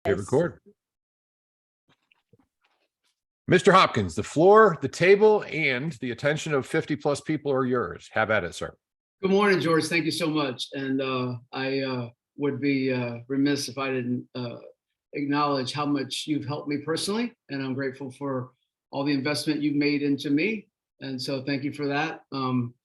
Hit record. Mr. Hopkins, the floor, the table, and the attention of 50 plus people are yours. Have at it, sir. Good morning, George. Thank you so much. And I would be remiss if I didn't acknowledge how much you've helped me personally. And I'm grateful for all the investment you've made into me. And so thank you for that.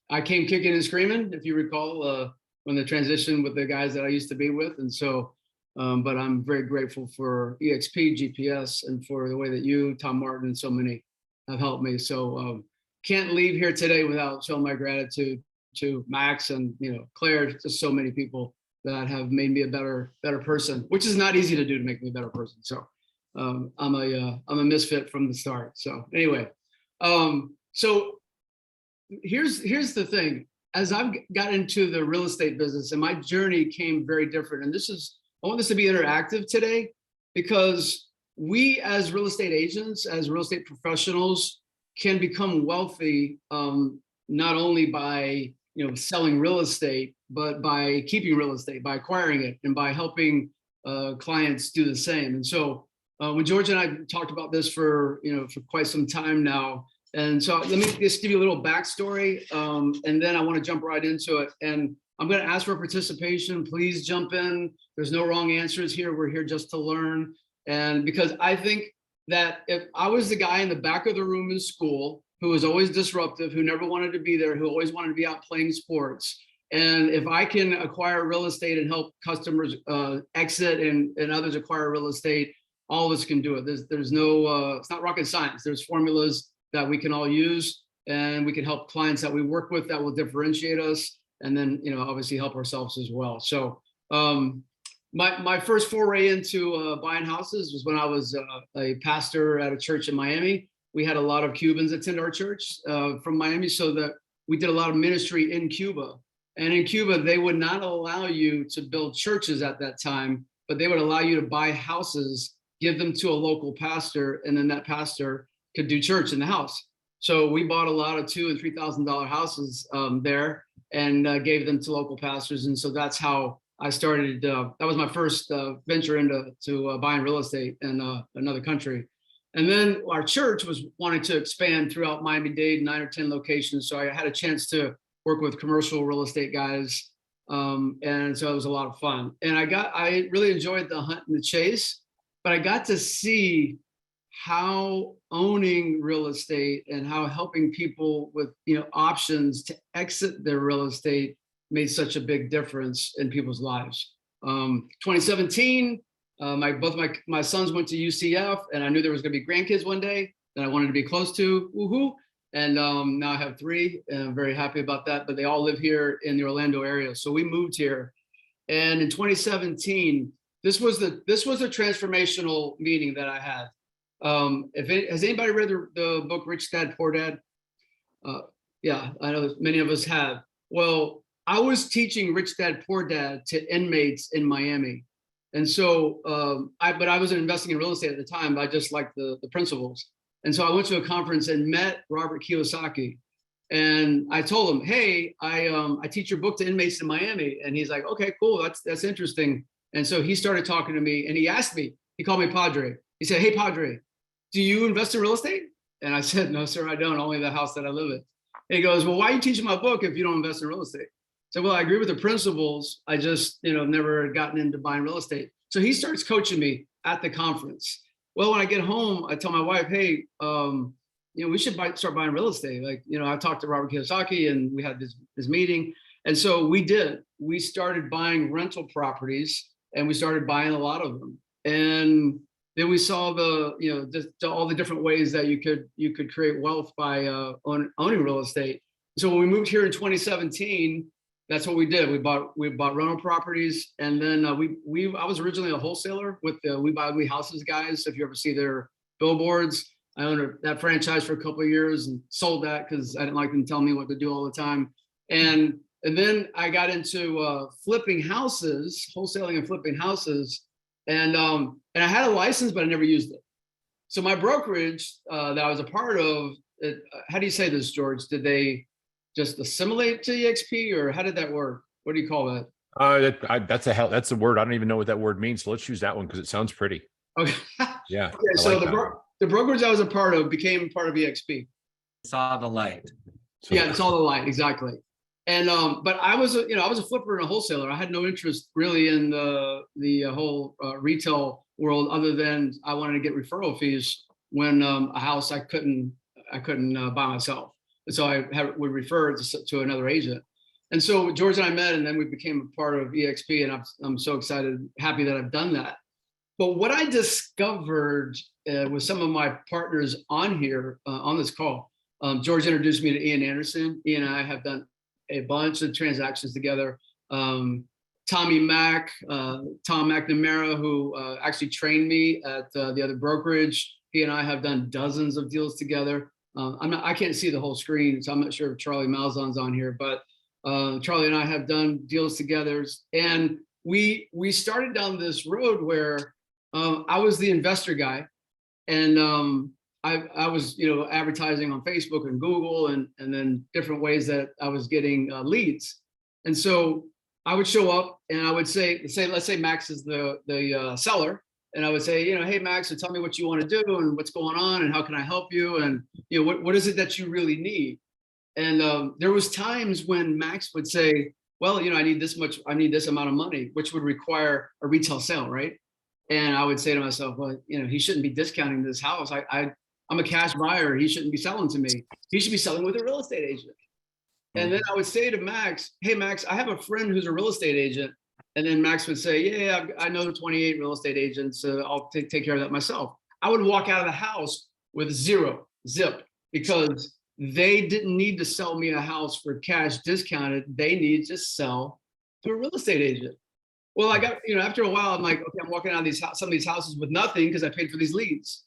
I came kicking and screaming, if you recall, when the transition with the guys that I used to be with. And so, but I'm very grateful for EXP, GPS, and for the way that you, Tom Martin, and so many have helped me. So can't leave here today without showing my gratitude to Max and Claire, just so many people that have made me a better person, which is not easy to do, to make me a better person. So I'm a misfit from the start. So anyway, so here's the thing. As I've got into the real estate business, and my journey came very different. And I want this to be interactive today, because we as real estate agents, as real estate professionals, can become wealthy not only by selling real estate, but by keeping real estate, by acquiring it, and by helping clients do the same. And so when George and I talked about this for quite some time now, and so let me just give you a little backstory, and then I want to jump right into it. And I'm going to ask for participation. Please jump in. There's no wrong answers here. We're here just to learn. And because I think that if I was the guy in the back of the room in school who was always disruptive, who never wanted to be there, who always wanted to be out playing sports, and if I can acquire real estate and help customers exit and others acquire real estate, all of us can do it. There's no, it's not rocket science. There's formulas that we can all use, and we can help clients that we work with that will differentiate us, and then obviously help ourselves as well. So my first foray into buying houses was when I was a pastor at a church in Miami. We had a lot of Cubans attend our church from Miami, so that we did a lot of ministry in Cuba. And in Cuba, they would not allow you to build churches at that time, but they would allow you to buy houses, give them to a local pastor, and then that pastor could do church in the house. So we bought a lot of $2,000 and $3,000 houses there, and gave them to local pastors. And so that's how I started. That was my first venture into buying real estate in another country. And then our church was wanting to expand throughout Miami-Dade, 9 or 10 locations. So I had a chance to work with commercial real estate guys. And so it was a lot of fun. And I really enjoyed the hunt and the chase, but I got to see how owning real estate and how helping people with options to exit their real estate made such a big difference in people's lives. 2017, both my sons went to UCF, and I knew there was going to be grandkids one day that I wanted to be close to. Woohoo! And now I have 3, and I'm very happy about that. But they all live here in the Orlando area, so we moved here. And in 2017, this was a transformational meeting that I had. Has anybody read the book Rich Dad Poor Dad? Yeah, I know many of us have. Well, I was teaching Rich Dad Poor Dad to inmates in Miami. And so, but I wasn't investing in real estate at the time, but I just liked the principles. And so I went to a conference and met Robert Kiyosaki. And I told him, hey, I teach your book to inmates in Miami. And he's like, okay, cool, that's interesting. And so he started talking to me, and he asked me, he called me Padre. He said, hey, Padre, do you invest in real estate? And I said, no, sir, I don't, only the house that I live in. And he goes, well, why are you teaching my book if you don't invest in real estate? So, well, I agree with the principles. I just, never gotten into buying real estate. So he starts coaching me at the conference. Well, when I get home, I tell my wife, hey, we should start buying real estate. Like, I talked to Robert Kiyosaki, and we had this meeting. And so we did. We started buying rental properties, and we started buying a lot of them. And then we saw just all the different ways that you could create wealth by owning real estate. So when we moved here in 2017, that's what we did. We bought rental properties, and then I was originally a wholesaler with the We Buy Ugly Houses guys. If you ever see their billboards, I owned that franchise for a couple of years and sold that because I didn't like them telling me what to do all the time. And then I got into flipping houses, wholesaling and flipping houses. And I had a license, but I never used it. So my brokerage that I was a part of, how do you say this, George? Did they just assimilate to EXP, or how did that work? What do you call that? That's a word. I don't even know what that word means. So let's use that one because it sounds pretty. Okay. Yeah. Okay, I so like the that. the brokerage I was a part of became part of EXP. Saw the light. So Yeah, it's all the light, exactly. And but I was I was a flipper and a wholesaler. I had no interest really in the whole retail world, other than I wanted to get referral fees when a house I couldn't buy myself, and so would refer it to another agent. And so George and I met, and then we became a part of EXP, and I'm so excited, happy that I've done that. But what I discovered with some of my partners on here on this call, George introduced me to Ian Anderson. Ian and I have done a bunch of transactions together. Tommy Mack, Tom McNamara, who actually trained me at the other brokerage. He and I have done dozens of deals together. I can't see the whole screen, so I'm not sure if Charlie Malzahn's on here, but Charlie and I have done deals together. And we started down this road where I was the investor guy, and I was advertising on Facebook and Google, and then different ways that I was getting leads. And so I would show up and I would say let's say Max is the seller, and I would say, hey Max, so tell me what you want to do and what's going on and how can I help you, and what is it that you really need. And there was times when Max would say, well, I need this amount of money, which would require a retail sale, right? And I would say to myself, well, he shouldn't be discounting this house. I'm a cash buyer. He shouldn't be selling to me. He should be selling with a real estate agent. And then I would say to Max, hey, Max, I have a friend who's a real estate agent. And then Max would say, yeah, I know 28 real estate agents. I'll take care of that myself. I would walk out of the house with zip, because they didn't need to sell me a house for cash discounted. They needed to sell to a real estate agent. Well, I got, after a while, I'm like, okay, I'm walking out of some of these houses with nothing because I paid for these leads.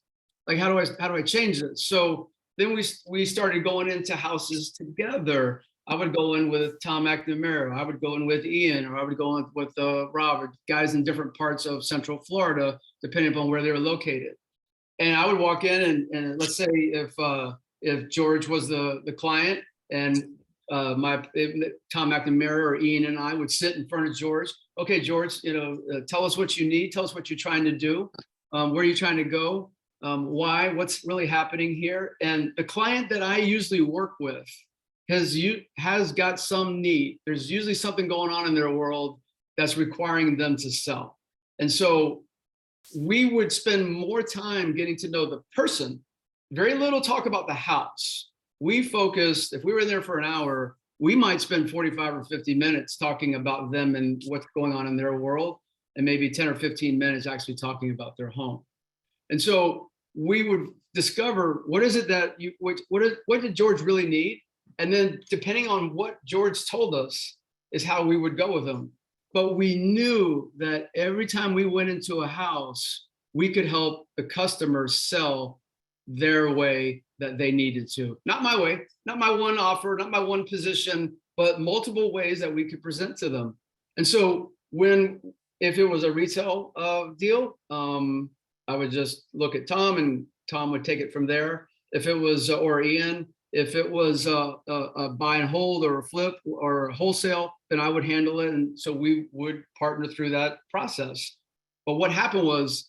Like, how do I change this? So then we started going into houses together. I would go in with Tom McNamara. I would go in with Ian, or I would go in with Robert, guys in different parts of Central Florida, depending upon where they were located. And I would walk in, and let's say if George was the client, and Tom McNamara or Ian and I would sit in front of George. Okay, George, tell us what you need. Tell us what you're trying to do. Where are you trying to go? Why? What's really happening here? And the client that I usually work with has got some need. There's usually something going on in their world that's requiring them to sell. And so we would spend more time getting to know the person. Very little talk about the house. We focused, if we were there for an hour, we might spend 45 or 50 minutes talking about them and what's going on in their world, and maybe 10 or 15 minutes actually talking about their home. And so we would discover, what is it that what did George really need? And then depending on what George told us is how we would go with him. But we knew that every time we went into a house, we could help the customer sell their way that they needed to. Not my way, not my one offer, not my one position, but multiple ways that we could present to them. And so if it was a retail deal, I would just look at Tom, and Tom would take it from there. If it was, or Ian, if it was a buy and hold or a flip or a wholesale, then I would handle it. And so we would partner through that process. But what happened was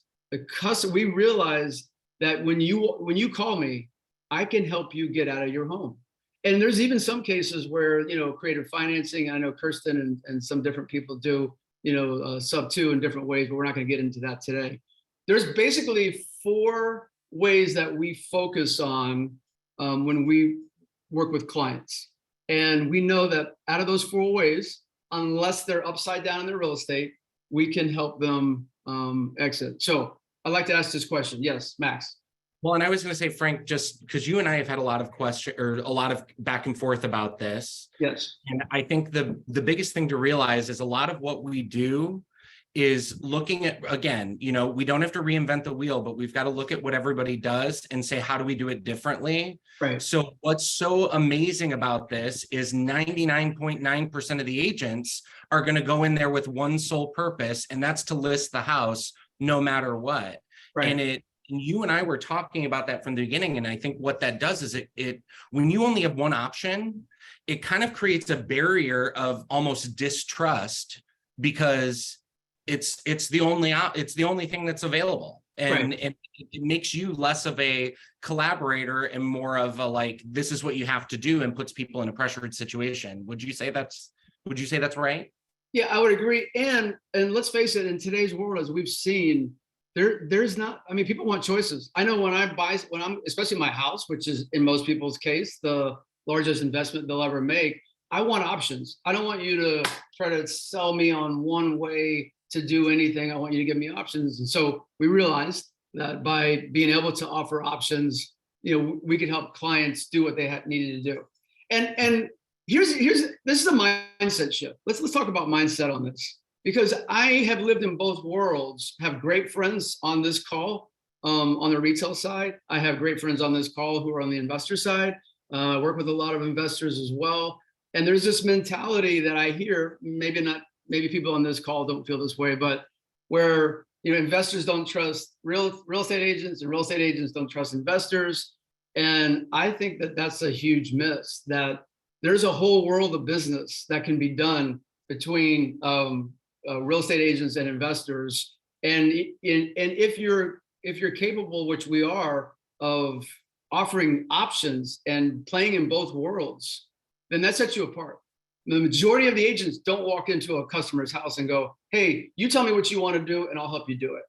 we realized that when you call me, I can help you get out of your home. And there's even some cases where, creative financing, I know Kirsten and some different people do, sub two in different ways, but we're not going to get into that today. There's basically 4 ways that we focus on when we work with clients. And we know that out of those 4 ways, unless they're upside down in their real estate, we can help them exit. So I'd like to ask this question. Yes, Max. Well, and I was going to say, Frank, just because you and I have had a lot of a lot of back and forth about this. Yes. And I think the biggest thing to realize is a lot of what we do is looking at, again, we don't have to reinvent the wheel, but we've got to look at what everybody does and say, how do we do it differently? So what's so amazing about this is 99.9% of the agents are going to go in there with one sole purpose, and that's to list the house no matter what. And you and I were talking about that from the beginning. And I think what that does is it when you only have one option, it kind of creates a barrier of almost distrust because it's the only thing that's available. And it makes you less of a collaborator and more of a like, this is what you have to do, and puts people in a pressured situation. Would you say that's right? Yeah, I would agree. And let's face it, in today's world, as we've seen, there's not, I mean, people want choices. I know when I'm, especially my house, which is in most people's case, the largest investment they'll ever make, I want options. I don't want you to try to sell me on one way to do anything. I want you to give me options. And so we realized that by being able to offer options, we could help clients do what they needed to do. And here's this is a mindset shift. Let's talk about mindset on this, because I have lived in both worlds. Have great friends on this call on the retail side. I have great friends on this call who are on the investor side. I work with a lot of investors as well. And there's this mentality that I hear, maybe people on this call don't feel this way, but where investors don't trust real estate agents, and real estate agents don't trust investors. And I think that that's a huge miss, that there's a whole world of business that can be done between real estate agents and investors. And if you're capable, which we are, of offering options and playing in both worlds, then that sets you apart. The majority of the agents don't walk into a customer's house and go, hey, you tell me what you want to do and I'll help you do it.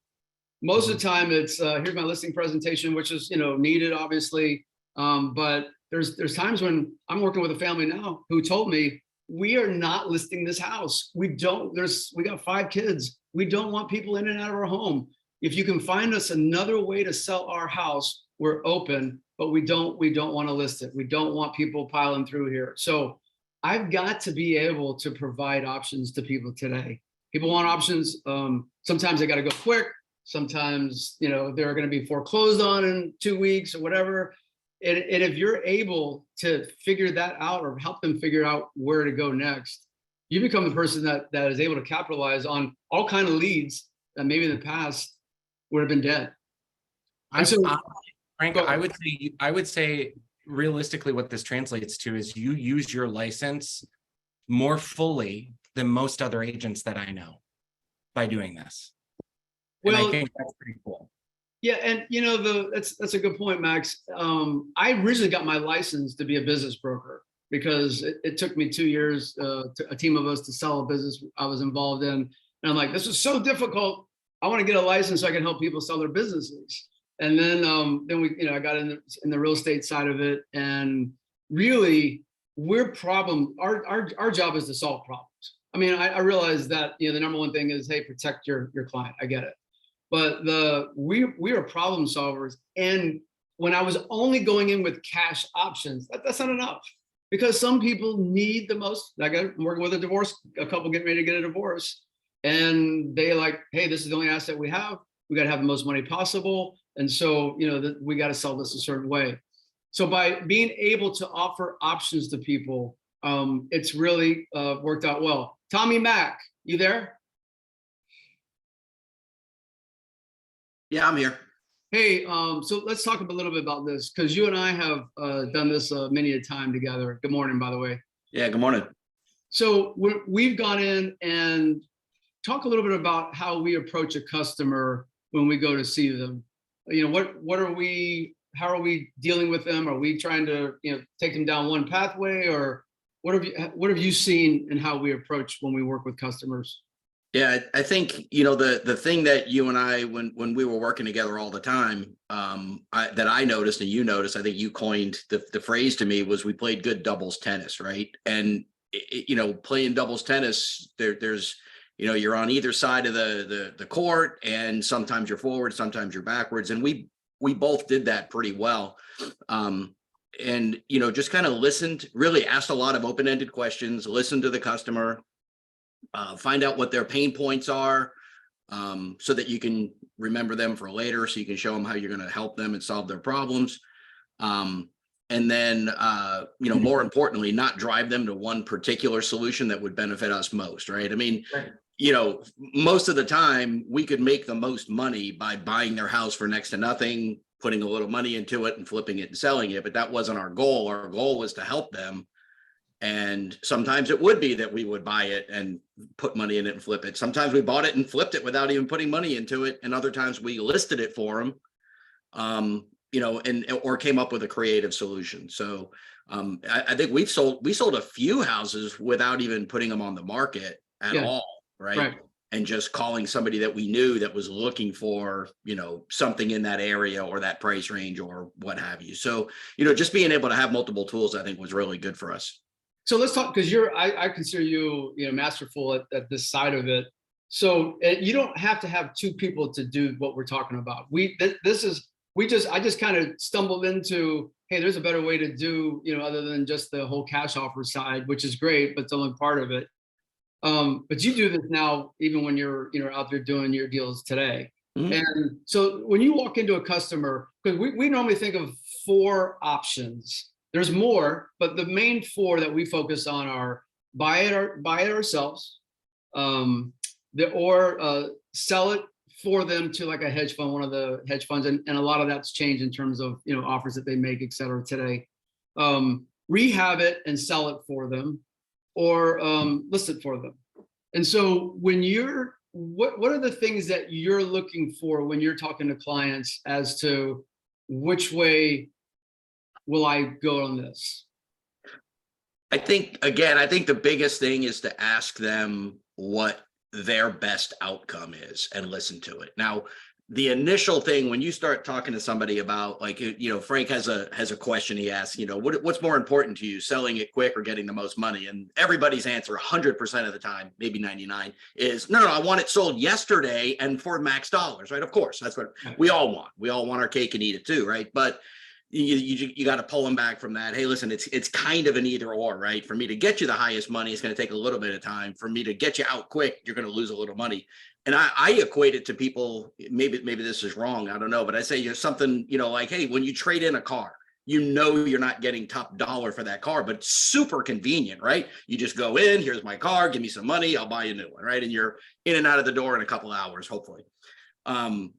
Most of the time it's here's my listing presentation, which is needed, obviously. But there's times when I'm working with a family now who told me, we are not listing this house. We got 5 kids. We don't want people in and out of our home. If you can find us another way to sell our house, we're open, but we don't want to list it. We don't want people piling through here. So I've got to be able to provide options to people today. People want options. Sometimes they got to go quick. Sometimes, they're going to be foreclosed on in 2 weeks or whatever. And if you're able to figure that out or help them figure out where to go next, you become the person that is able to capitalize on all kinds of leads that maybe in the past would have been dead. Frank, I would say realistically what this translates to is you use your license more fully than most other agents that I know by doing this. And I think that's pretty cool. Yeah, and that's a good point, Max. I originally got my license to be a business broker because it took me 2 years, a team of us, to sell a business I was involved in. And I'm like, this is so difficult. I want to get a license so I can help people sell their businesses. And then I got in the real estate side of it, and really our job is to solve problems. I mean, I realize that the number one thing is, hey, protect your client. I get it. But we are problem solvers. And when I was only going in with cash options, that's not enough, because some people need the most. I'm working with a couple getting ready to get a divorce, and they like, hey, this is the only asset we have. We got to have the most money possible. And so, we got to sell this a certain way. So by being able to offer options to people, it's really worked out well. Tommy Mack, you there? Yeah, I'm here. Hey, so let's talk a little bit about this, because you and I have done this many a time together. Good morning, by the way. Yeah, good morning. So we've gone in and talk a little bit about how we approach a customer when we go to see them. How are we dealing with them? Are we trying to take them down one pathway, or what have you seen in how we approach when we work with customers? Yeah, I think the thing that you and I, when we were working together all the time, that I noticed and you noticed, I think you coined the phrase to me, was we played good doubles tennis, right? And playing doubles tennis, there's you're on either side of the court, and sometimes you're forward, sometimes you're backwards, and we both did that pretty well. And just kind of listened, really asked a lot of open-ended questions, listened to the customer. Find out what their pain points are, so that you can remember them for later, so you can show them how you're going to help them and solve their problems. And then, more importantly, not drive them to one particular solution that would benefit us most, right? I mean, most of the time we could make the most money by buying their house for next to nothing, putting a little money into it and flipping it and selling it. But that wasn't our goal. Our goal was to help them And sometimes it would be that we would buy it and put money in it and flip it. Sometimes we bought it and flipped it without even putting money into it. And other times we listed it for them, and or came up with a creative solution. So I think we sold a few houses without even putting them on the market at all, right? And just calling somebody that we knew that was looking for, something in that area or that price range or what have you. So, just being able to have multiple tools, I think was really good for us. So let's talk, because I consider you, masterful at this side of it. So you don't have to have two people to do what we're talking about. I just kind of stumbled into, hey, there's a better way to do, other than just the whole cash offer side, which is great, but it's only part of it. But you do this now, even when you're, out there doing your deals today. Mm-hmm. And so when you walk into a customer, because we normally think of 4 options. There's more, but the main 4 that we focus on are buy it ourselves, or sell it for them to like a hedge fund, one of the hedge funds, and a lot of that's changed in terms of offers that they make, et cetera, today. Rehab it and sell it for them, or list it for them. And so when what are the things that you're looking for when you're talking to clients as to which way will I go on this? I think the biggest thing is to ask them what their best outcome is and listen to it. Now, the initial thing when you start talking to somebody about, like, Frank has a question he asks, what's more important to you, selling it quick or getting the most money? And everybody's answer 100% of the time, maybe 99, is no, I want it sold yesterday and for max dollars, right? Of course, that's what we all want. We all want our cake and eat it too, right? But you got to pull them back from that. Hey, listen, it's kind of an either or, right? For me to get you the highest money, it's going to take a little bit of time. For me to get you out quick, you're going to lose a little money. And I equate it to people, maybe this is wrong, I don't know, but I say something, like, hey, when you trade in a car, you're not getting top dollar for that car, but it's super convenient, right? You just go in, here's my car, give me some money, I'll buy you a new one, right? And you're in and out of the door in a couple hours, hopefully. And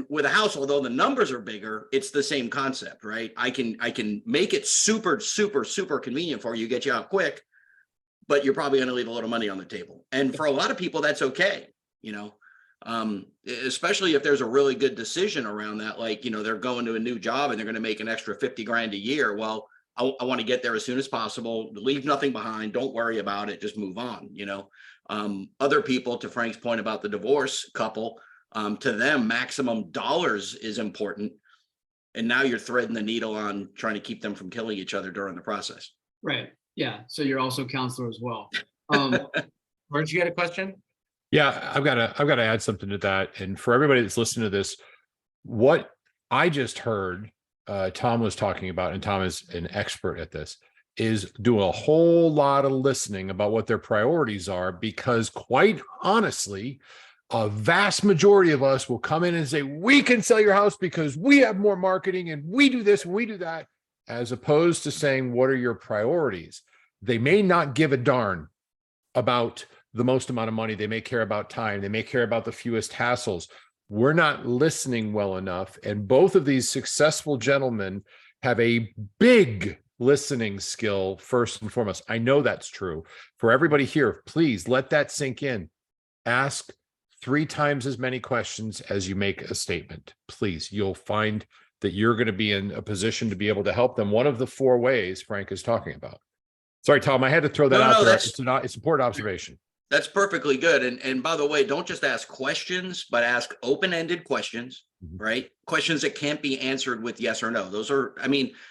with a house, although the numbers are bigger, it's the same concept, right? I can make it super, super, super convenient for you, get you out quick, but you're probably going to leave a little money on the table. And for a lot of people, that's okay. Especially if there's a really good decision around that, like, they're going to a new job and they're going to make an extra 50 grand a year. Well, I want to get there as soon as possible, leave nothing behind. Don't worry about it. Just move on. Other people, to Frank's point about the divorce couple, to them, maximum dollars is important. And now you're threading the needle on trying to keep them from killing each other during the process. Right. Yeah. So you're also a counselor as well. Weren't you got a question? Yeah, I've got to add something to that. And for everybody that's listening to this, what I just heard Tom was talking about, and Tom is an expert at this, is do a whole lot of listening about what their priorities are, because quite honestly, a vast majority of us will come in and say, we can sell your house because we have more marketing and we do this, and we do that, as opposed to saying, what are your priorities? They may not give a darn about the most amount of money. They may care about time. They may care about the fewest hassles. We're not listening well enough. And both of these successful gentlemen have a big listening skill first and foremost. I know that's true. For everybody here, please let that sink in. Ask 3 times as many questions as you make a statement. Please, you'll find that you're going to be in a position to be able to help them. One of the 4 ways Frank is talking about. Sorry, Tom, I had to throw that out there. It's an important observation. That's perfectly good. And by the way, don't just ask questions, but ask open-ended questions, right? Questions that can't be answered with yes or no. Those are,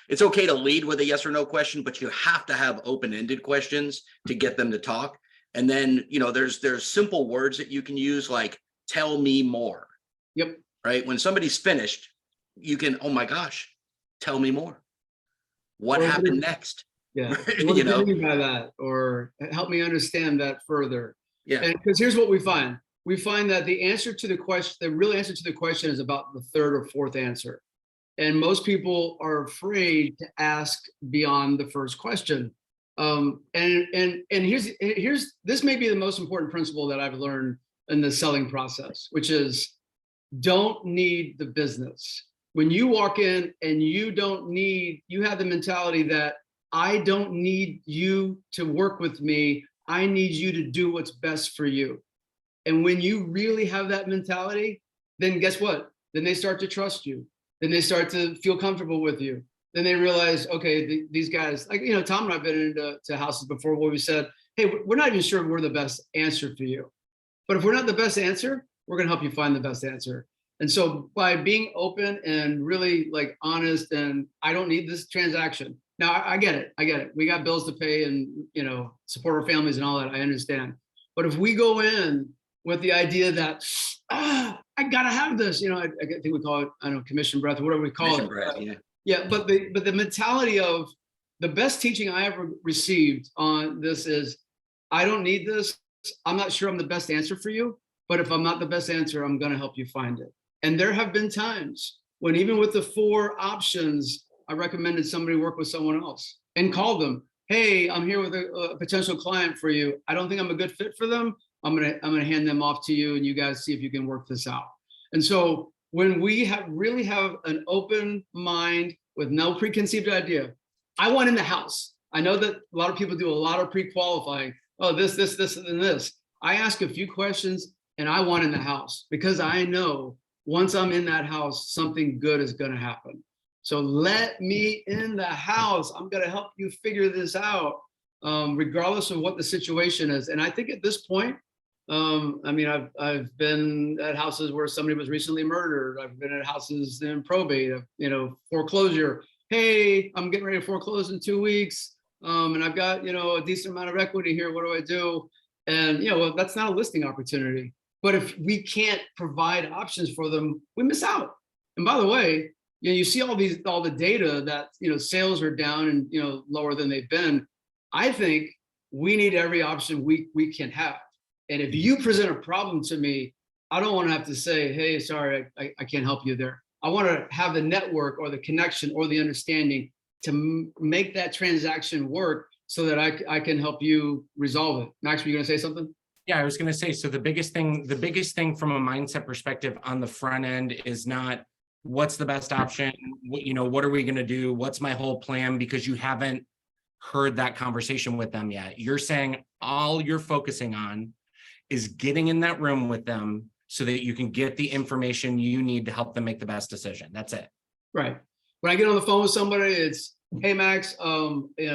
it's okay to lead with a yes or no question, but you have to have open-ended questions to get them to talk. And then, there's simple words that you can use, like, tell me more. Yep. Right? When somebody's finished, you can, oh my gosh, tell me more. What happened next? Yeah. What do you mean by that? Or help me understand that further. Yeah. Because here's what we find. We find that the answer to the question, the real answer to the question, is about the 3rd or 4th answer. And most people are afraid to ask beyond the first question. And here's this may be the most important principle that I've learned in the selling process, which is don't need the business. When you walk in and you have the mentality that I don't need you to work with me. I need you to do what's best for you. And when you really have that mentality, then guess what? Then they start to trust you. Then they start to feel comfortable with you. Then they realize, okay, these guys, like, Tom and I've been into houses before where we said, hey, we're not even sure we're the best answer for you. But if we're not the best answer, we're going to help you find the best answer. And so by being open and really like honest, and I don't need this transaction. Now I get it. We got bills to pay and, support our families and all that. I understand. But if we go in with the idea that, I gotta have this, I think we call it, I don't know, commission breath or whatever we call Mission it. breath, yeah. Yeah, but the mentality of the best teaching I ever received on this is, I don't need this. I'm not sure I'm the best answer for you, but if I'm not the best answer, I'm going to help you find it. And there have been times when even with the 4 options, I recommended somebody work with someone else and called them. Hey, I'm here with a potential client for you. I don't think I'm a good fit for them. I'm gonna hand them off to you, and you guys see if you can work this out. And so when we really have an open mind with no preconceived idea, I want in the house. I know that a lot of people do a lot of pre-qualifying. Oh, this, and this. I ask a few questions and I want in the house because I know once I'm in that house, something good is going to happen. So let me in the house. I'm going to help you figure this out, regardless of what the situation is. And I think at this point, I've been at houses where somebody was recently murdered. I've been at houses in probate, foreclosure. Hey, I'm getting ready to foreclose in 2 weeks. And I've got, a decent amount of equity here. What do I do? And, well, that's not a listing opportunity. But if we can't provide options for them, we miss out. And by the way, you see all the data that, sales are down and, lower than they've been. I think we need every option we can have. And if you present a problem to me, I don't want to have to say, hey, sorry, I can't help you there. I want to have the network or the connection or the understanding to make that transaction work so that I can help you resolve it. Max, were you going to say something? Yeah, I was going to say, so the biggest thing from a mindset perspective on the front end is not what's the best option, what are we going to do? What's my whole plan? Because you haven't heard that conversation with them yet. You're saying all you're focusing on is getting in that room with them so that you can get the information you need to help them make the best decision. That's it. Right. When I get on the phone with somebody, it's, hey, Max,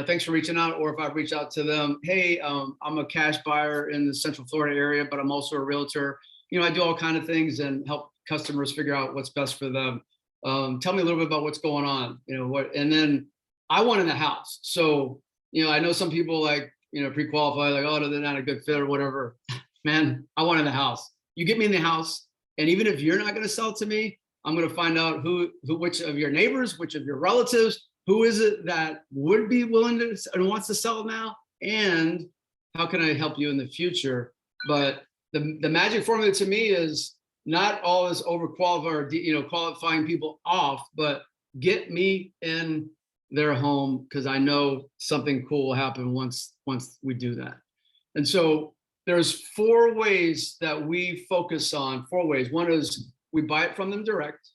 thanks for reaching out. Or if I reach out to them, hey, I'm a cash buyer in the Central Florida area, but I'm also a realtor. I do all kinds of things and help customers figure out what's best for them. Tell me a little bit about what's going on, and then I want in the house. So, I know some people like, pre-qualify, like, oh, no, they're not a good fit or whatever. Man, I want in the house. You get me in the house. And even if you're not going to sell to me, I'm going to find out which of your neighbors, which of your relatives, who is it that would be willing to and wants to sell now, and how can I help you in the future? But the magic formula to me is not always overqualified or qualifying people off, but get me in their home because I know something cool will happen once we do that. And so there's 4 ways that we focus on. 4 ways. One is we buy it from them direct.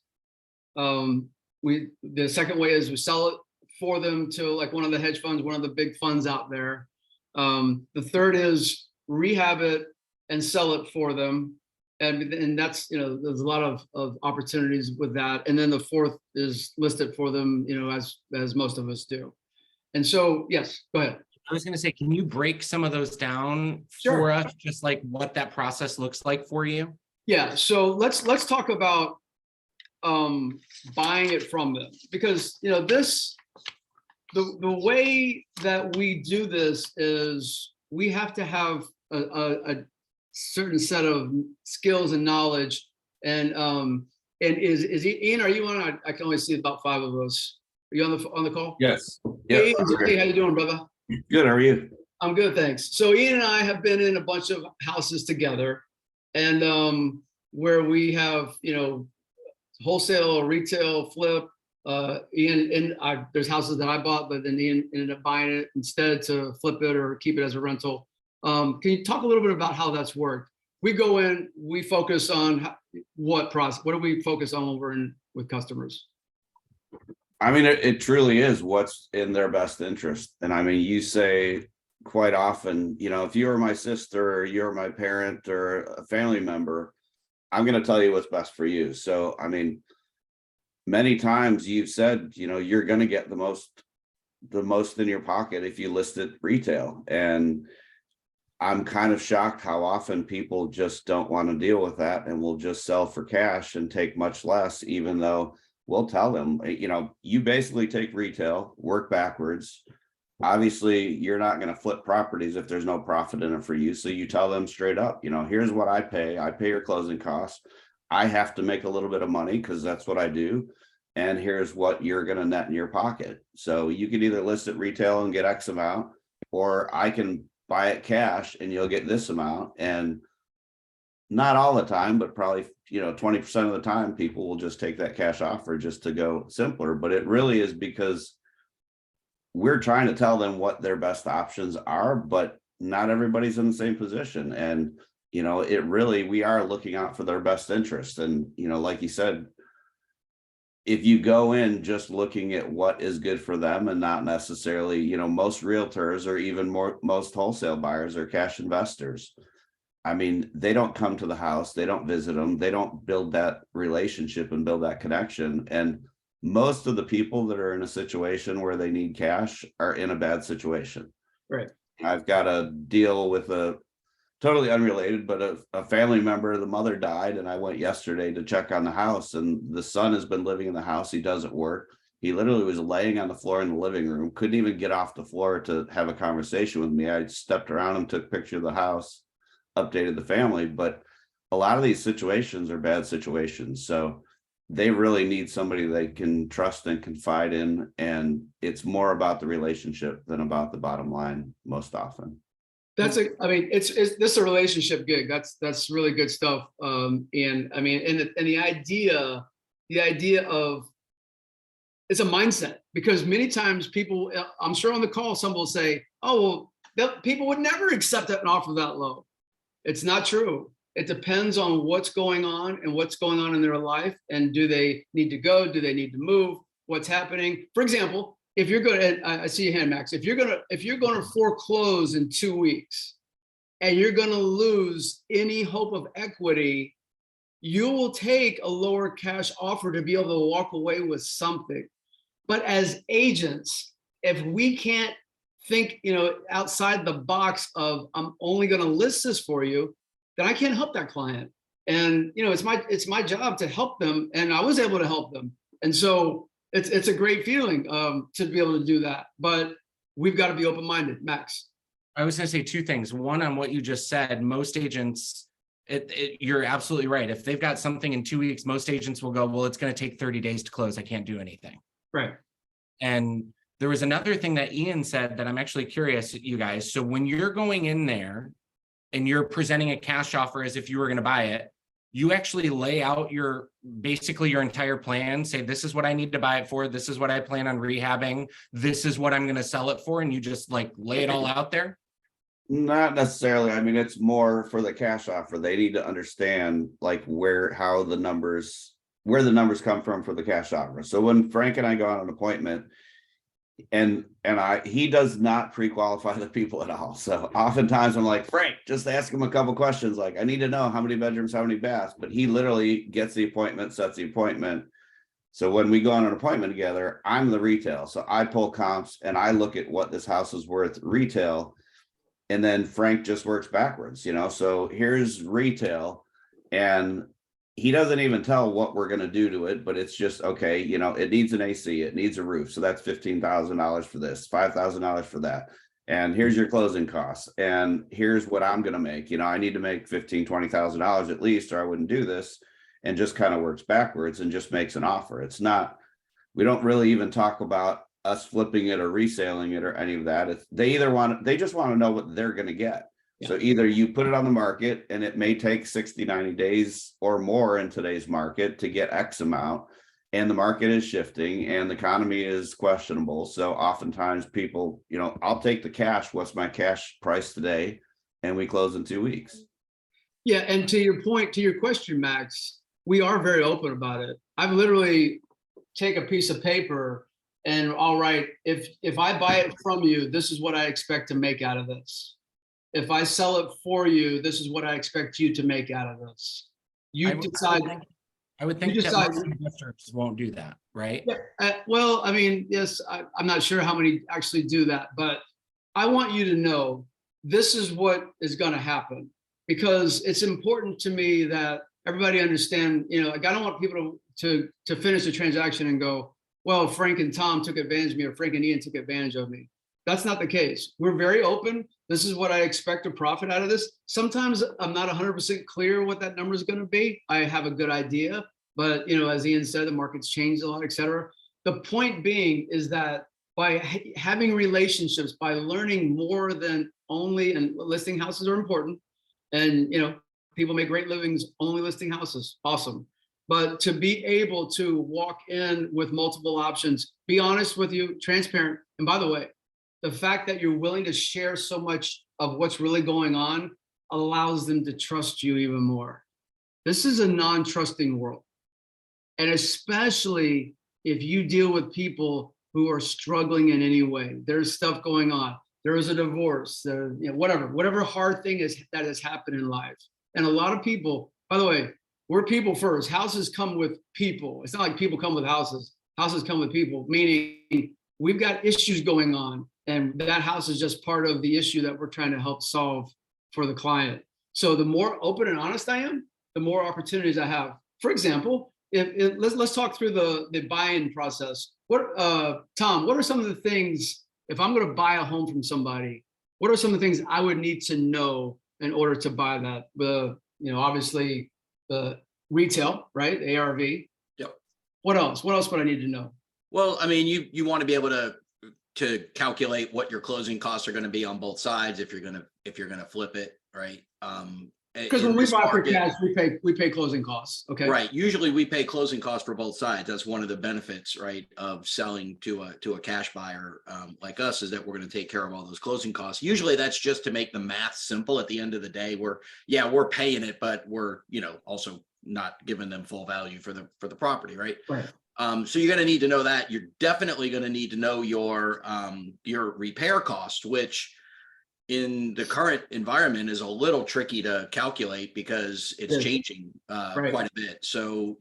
The second way is we sell it for them to like one of the hedge funds, one of the big funds out there. The third is rehab it and sell it for them. And that's, there's a lot of opportunities with that. And then the fourth is list it for them, as most of us do. And so, yes, go ahead. I was going to say, can you break some of those down for us, just like what that process looks like for you? Yeah. So let's talk about buying it from them, because the way that we do this is we have to have a certain set of skills and knowledge. And is Ian, are you on? I can only see about 5 of us. Are you on the call? Yes. Hey, Yep. Ian, how you doing, brother? Good. How are you? I'm good, thanks. So Ian and I have been in a bunch of houses together, and where we have, wholesale, retail, flip. Ian and there's houses that I bought, but then Ian ended up buying it instead to flip it or keep it as a rental. Can you talk a little bit about how that's worked? We go in, we focus on what process. What do we focus on over with customers? I mean, it truly is what's in their best interest. And I mean, you say quite often, you know, if you were my sister or you're my parent or a family member, I'm going to tell you what's best for you. So, I mean, many times you've said, you know, you're going to get the most in your pocket if you list it retail. And I'm kind of shocked how often people just don't want to deal with that and will just sell for cash and take much less, even though we'll tell them, you know, you basically take retail, work backwards. Obviously, you're not going to flip properties if there's no profit in it for you. So you tell them straight up, you know, here's what I pay your closing costs. I have to make a little bit of money because that's what I do. And here's what you're going to net in your pocket. So you can either list it retail and get X amount, or I can buy it cash and you'll get this amount. And not all the time, but probably, you know, 20% of the time, people will just take that cash offer just to go simpler. But it really is because we're trying to tell them what their best options are, but not everybody's in the same position. And, you know, it really, we are looking out for their best interest. And, you know, like you said, if you go in just looking at what is good for them and not necessarily, you know, most realtors or even most wholesale buyers are cash investors. I mean, they don't come to the house, they don't visit them, they don't build that relationship and build that connection. And most of the people that are in a situation where they need cash are in a bad situation. Right. I've got a deal with a totally unrelated, but a family member, the mother died, and I went yesterday to check on the house, and the son has been living in the house. He doesn't work. He literally was laying on the floor in the living room, couldn't even get off the floor to have a conversation with me. I stepped around him, took a picture of the house, updated the family. But a lot of these situations are bad situations. So they really need somebody they can trust and confide in. And it's more about the relationship than about the bottom line most often. I mean, it's this is a relationship gig. That's really good stuff. And I mean, and the idea of it's a mindset, because many times people, I'm sure on the call, some will say, oh, well, people would never accept an offer that low. It's not true. It depends on what's going on and what's going on in their life. And do they need to go? Do they need to move? What's happening? For example, if you're going to, I see your hand, Max, if you're going to foreclose in 2 weeks and you're going to lose any hope of equity, you will take a lower cash offer to be able to walk away with something. But as agents, if we can't think, you know, outside the box of I'm only going to list this for you, then I can't help that client. And, you know, it's my job to help them. And I was able to help them. And so it's a great feeling to be able to do that. But we've got to be open-minded. Max. I was going to say two things. One, on what you just said, most agents, you're absolutely right. If they've got something in 2 weeks, most agents will go, well, it's going to take 30 days to close. I can't do anything. Right. And there was another thing that Ian said that I'm actually curious, you guys. So when you're going in there and you're presenting a cash offer as if you were going to buy it, you actually lay out basically your entire plan, say, this is what I need to buy it for. This is what I plan on rehabbing. This is what I'm going to sell it for. And you just like lay it all out there. Not necessarily. I mean, it's more for the cash offer. They need to understand like where the numbers come from for the cash offer. So when Frank and I go on an appointment, and he does not pre-qualify the people at all. So oftentimes I'm like, Frank, just ask him a couple questions. Like, I need to know how many bedrooms, how many baths, but he literally gets the appointment, sets the appointment. So when we go on an appointment together, I'm the retail. So I pull comps and I look at what this house is worth retail. And then Frank just works backwards, you know? So here's retail, and he doesn't even tell what we're going to do to it, but it's just, okay, you know, it needs an AC, it needs a roof. So that's $15,000 for this, $5,000 for that. And here's your closing costs. And here's what I'm going to make. You know, I need to make $15,000, $20,000 at least, or I wouldn't do this. And just kind of works backwards and just makes an offer. It's not, we don't really even talk about us flipping it or reselling it or any of that. It's, they just want to know what they're going to get. So either you put it on the market and it may take 60, 90 days or more in today's market to get X amount, and the market is shifting and the economy is questionable. So oftentimes people, you know, I'll take the cash. What's my cash price today? And we close in 2 weeks. Yeah. And to your point, to your question, Max, we are very open about it. I've literally take a piece of paper And all right, if I buy it from you, this is what I expect to make out of this. If I sell it for you, this is what I expect you to make out of this. You decide. I would think that decide- most investors won't do that, right? Yeah, well, I mean, yes, I'm not sure how many actually do that, but I want you to know this is what is going to happen, because it's important to me that everybody understand, like, I don't want people to finish the transaction and go, well, Frank and Tom took advantage of me, or Frank and Ian took advantage of me. That's not the case. We're very open. This is what I expect to profit out of this. Sometimes I'm not 100% clear what that number is going to be. I have a good idea, but as Ian said, the market's changed a lot, et cetera. The point being is that by having relationships, by learning more than only, and listing houses are important, and people make great livings only listing houses, awesome. But to be able to walk in with multiple options, be honest with you, transparent. And by the way, the fact that you're willing to share so much of what's really going on allows them to trust you even more. This is a non-trusting world. And especially if you deal with people who are struggling in any way, there's stuff going on. There is a divorce, whatever hard thing that has happened in life. And a lot of people, by the way, we're people first. Houses come with people. It's not like people come with houses. Houses come with people, meaning we've got issues going on. And that house is just part of the issue that we're trying to help solve for the client. So the more open and honest I am, the more opportunities I have. For example, let's talk through the buy-in process. Tom, what are some of the things, if I'm going to buy a home from somebody, what are some of the things I would need to know in order to buy that? Obviously the retail, right? The ARV. Yep. What else? What else would I need to know? Well, I mean, you want to be able to calculate what your closing costs are going to be on both sides if you're going to flip it, right? Because when we buy for cash, we pay closing costs. Okay. Right. Usually we pay closing costs for both sides. That's one of the benefits, right, of selling to a cash buyer like us, is that we're going to take care of all those closing costs. Usually that's just to make the math simple. At the end of the day, we're paying it, but we're also not giving them full value for the property, right? Right. So you're going to need to know that. You're definitely going to need to know your repair cost, which in the current environment is a little tricky to calculate because it's changing quite a bit. So,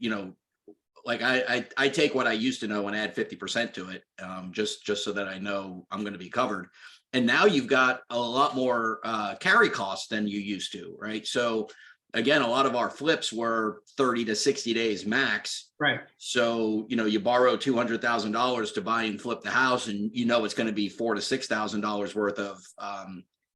like I take what I used to know and add 50% to it, just so that I know I'm going to be covered. And now you've got a lot more carry costs than you used to, right? So again, a lot of our flips were 30 to 60 days max. Right. So, you borrow $200,000 to buy and flip the house, and it's going to be $4,000 to $6,000 worth of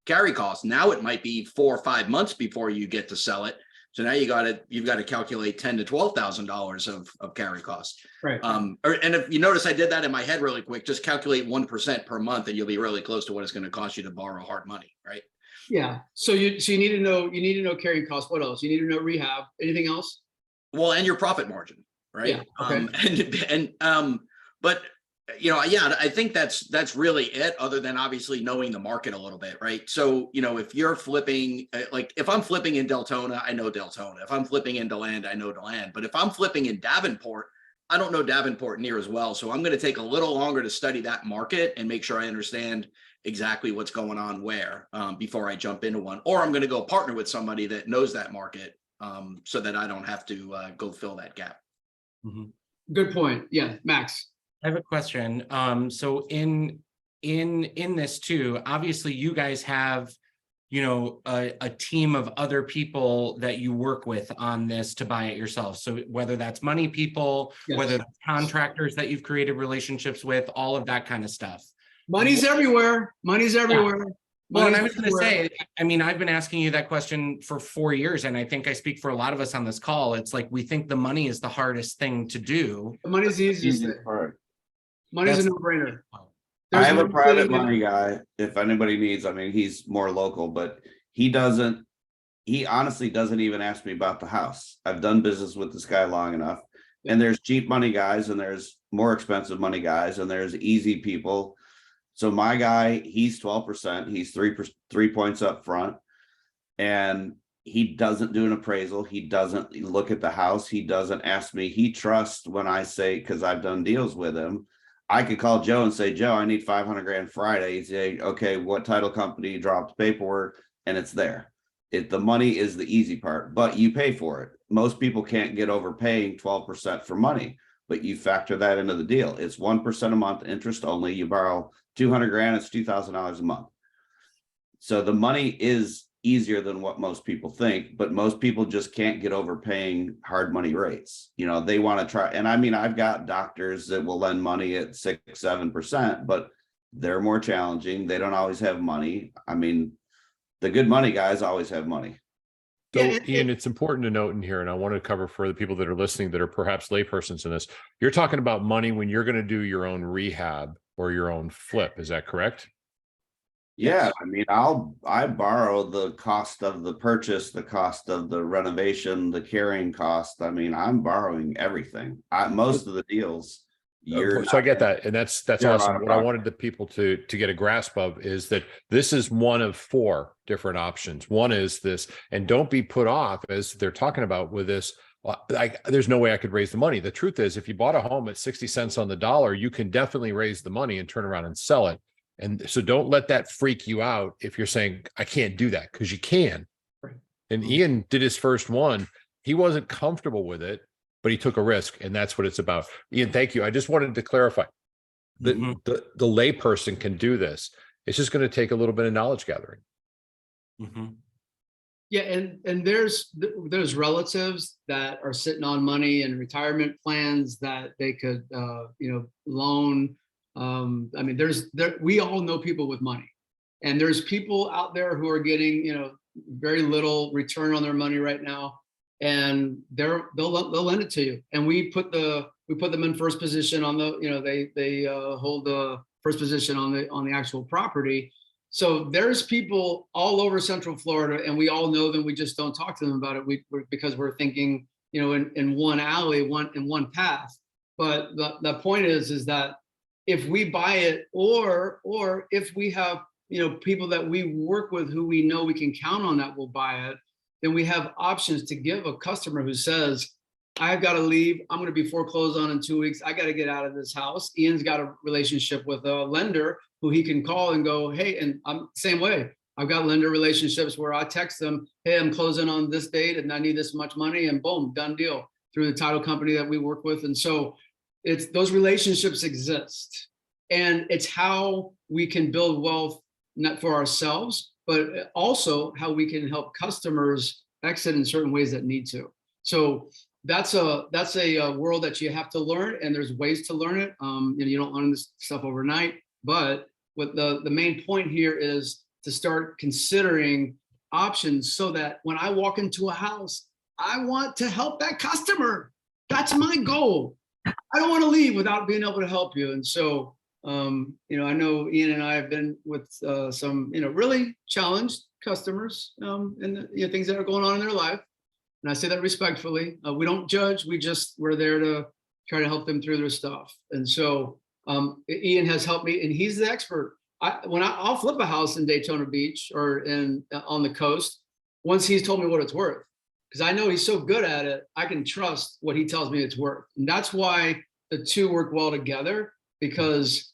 carry costs. Now it might be 4 or 5 months before you get to sell it. So now you've got to calculate $10,000 to $12,000 of carry costs. Right. And if you notice, I did that in my head really quick. Just calculate 1% per month, and you'll be really close to what it's going to cost you to borrow hard money, right? Yeah. So you need to know carrying costs. What else? You need to know rehab. Anything else? Well, and your profit margin, right? Yeah. Okay. But I think that's really it, other than obviously knowing the market a little bit, right? So, if you're flipping, like if I'm flipping in Deltona, I know Deltona. If I'm flipping in DeLand, I know DeLand. But if I'm flipping in Davenport, I don't know Davenport near as well. So I'm going to take a little longer to study that market and make sure I understand exactly what's going on where before I jump into one. Or I'm going to go partner with somebody that knows that market so that I don't have to go fill that gap. Mm-hmm. Good point. Yeah, Max. I have a question. So in this too, obviously you guys have, a team of other people that you work with on this to buy it yourself. So whether that's money people, Yes. whether that's contractors that you've created relationships with, all of that kind of stuff. Money's everywhere. Money's everywhere. Well, and I was going to say, I've been asking you that question for 4 years, and I think I speak for a lot of us on this call. It's like, we think the money is the hardest thing to do. Money's the easiest thing. Money's a no-brainer. I have a private money guy. If anybody needs, he's more local, but he honestly doesn't even ask me about the house. I've done business with this guy long enough, and there's cheap money guys and there's more expensive money guys and there's easy people. So my guy, he's 12%. He's 3 points up front, and he doesn't do an appraisal. He doesn't look at the house. He doesn't ask me. He trusts when I say, because I've done deals with him, I could call Joe and say, Joe, I need 500 grand Friday. He'd say, okay, what title company dropped paperwork? And it's there. The money is the easy part, but you pay for it. Most people can't get over paying 12% for money, but you factor that into the deal. It's 1% a month, interest only. You borrow 200 grand, it's $2,000 a month. So the money is easier than what most people think, but most people just can't get over paying hard money rates. You know, they want to try. And I mean, I've got doctors that will lend money at 6-7%, but they're more challenging. They don't always have money. I mean, the good money guys always have money. So Yeah, Ian, it's important to note in here, and I want to cover for the people that are listening that are perhaps laypersons in this. You're talking about money when you're going to do your own rehab or your own flip. Is that correct? Yeah, I mean, I borrow the cost of the purchase, the cost of the renovation, the carrying cost. I mean, I'm borrowing everything. Most of the deals. So I get that, and that's You're out awesome. of What I pocket. wanted the people to get a grasp of is that this is one of 4 different options. One is this, and don't be put off as they're talking about with this. There's no way I could raise the money. The truth is, if you bought a home at 60 cents on the dollar, you can definitely raise the money and turn around and sell it. And so don't let that freak you out if you're saying, I can't do that, because you can. Right. And Ian did his first one. He wasn't comfortable with it, but he took a risk, and that's what it's about. Ian, thank you. I just wanted to clarify that Mhm. the layperson can do this. It's just going to take a little bit of knowledge gathering. Mhm. Yeah, and there's relatives that are sitting on money and retirement plans that they could loan. I mean, we all know people with money, and there's people out there who are getting very little return on their money right now, and they'll lend it to you. And we put them in first position on the they hold the first position on the actual property. So there's people all over Central Florida, and we all know them. We just don't talk to them about it. Because we're thinking, in one alley, in one path. But the point is that if we buy it, or if we have people that we work with who we know we can count on that will buy it, then we have options to give a customer who says, I've got to leave. I'm going to be foreclosed on in 2 weeks. I got to get out of this house. Ian's got a relationship with a lender who he can call and go, hey, and I'm same way. I've got lender relationships where I text them, hey, I'm closing on this date and I need this much money, and boom, done deal through the title company that we work with. And so it's those relationships exist, and it's how we can build wealth, not for ourselves, but also how we can help customers exit in certain ways that need to. So that's a world that you have to learn, and there's ways to learn it. You don't learn this stuff overnight, but what the main point here is to start considering options so that when I walk into a house, I want to help that customer. That's my goal. I don't want to leave without being able to help you. And so, I know Ian and I have been with some, really challenged customers and things that are going on in their life. And I say that respectfully. We don't judge. We're there to try to help them through their stuff. And so Ian has helped me, and he's the expert. I'll flip a house in Daytona Beach or on the coast, once he's told me what it's worth, because I know he's so good at it, I can trust what he tells me it's worth. And that's why the two work well together, because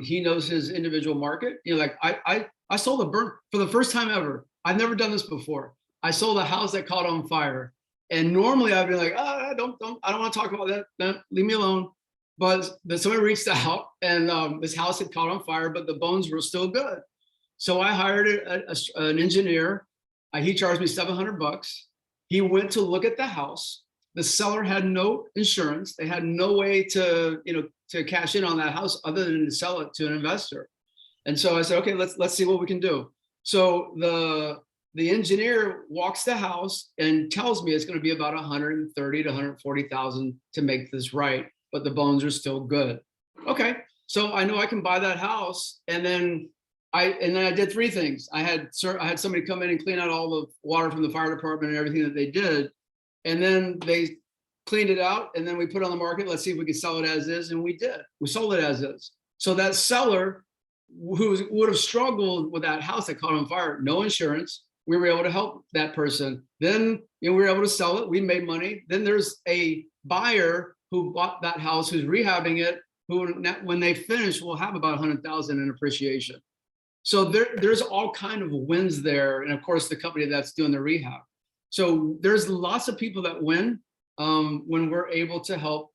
he knows his individual market. Like I sold a burn for the first time ever. I've never done this before. I sold a house that caught on fire, and normally I'd be like, I don't want to talk about that. No, leave me alone. But somebody reached out, and this house had caught on fire, but the bones were still good. So I hired an engineer. He charged me $700. He went to look at the house. The seller had no insurance. They had no way to cash in on that house other than to sell it to an investor. And so I said, okay, let's see what we can do. So the engineer walks the house and tells me it's going to be about 130 to 140,000 to make this right, but the bones are still good. Okay, so I know I can buy that house, and then I did 3 things. I had somebody come in and clean out all the water from the fire department and everything that they did, and then they cleaned it out, and then we put it on the market. Let's see if we can sell it as is, and we did. We sold it as is. So that seller who would have struggled with that house that caught on fire, no insurance, we were able to help that person. Then we were able to sell it. We made money. Then there's a buyer who bought that house, who's rehabbing it, when they finish will have about 100,000 in appreciation. So there's all kind of wins there. And of course, the company that's doing the rehab. So there's lots of people that win when we're able to help.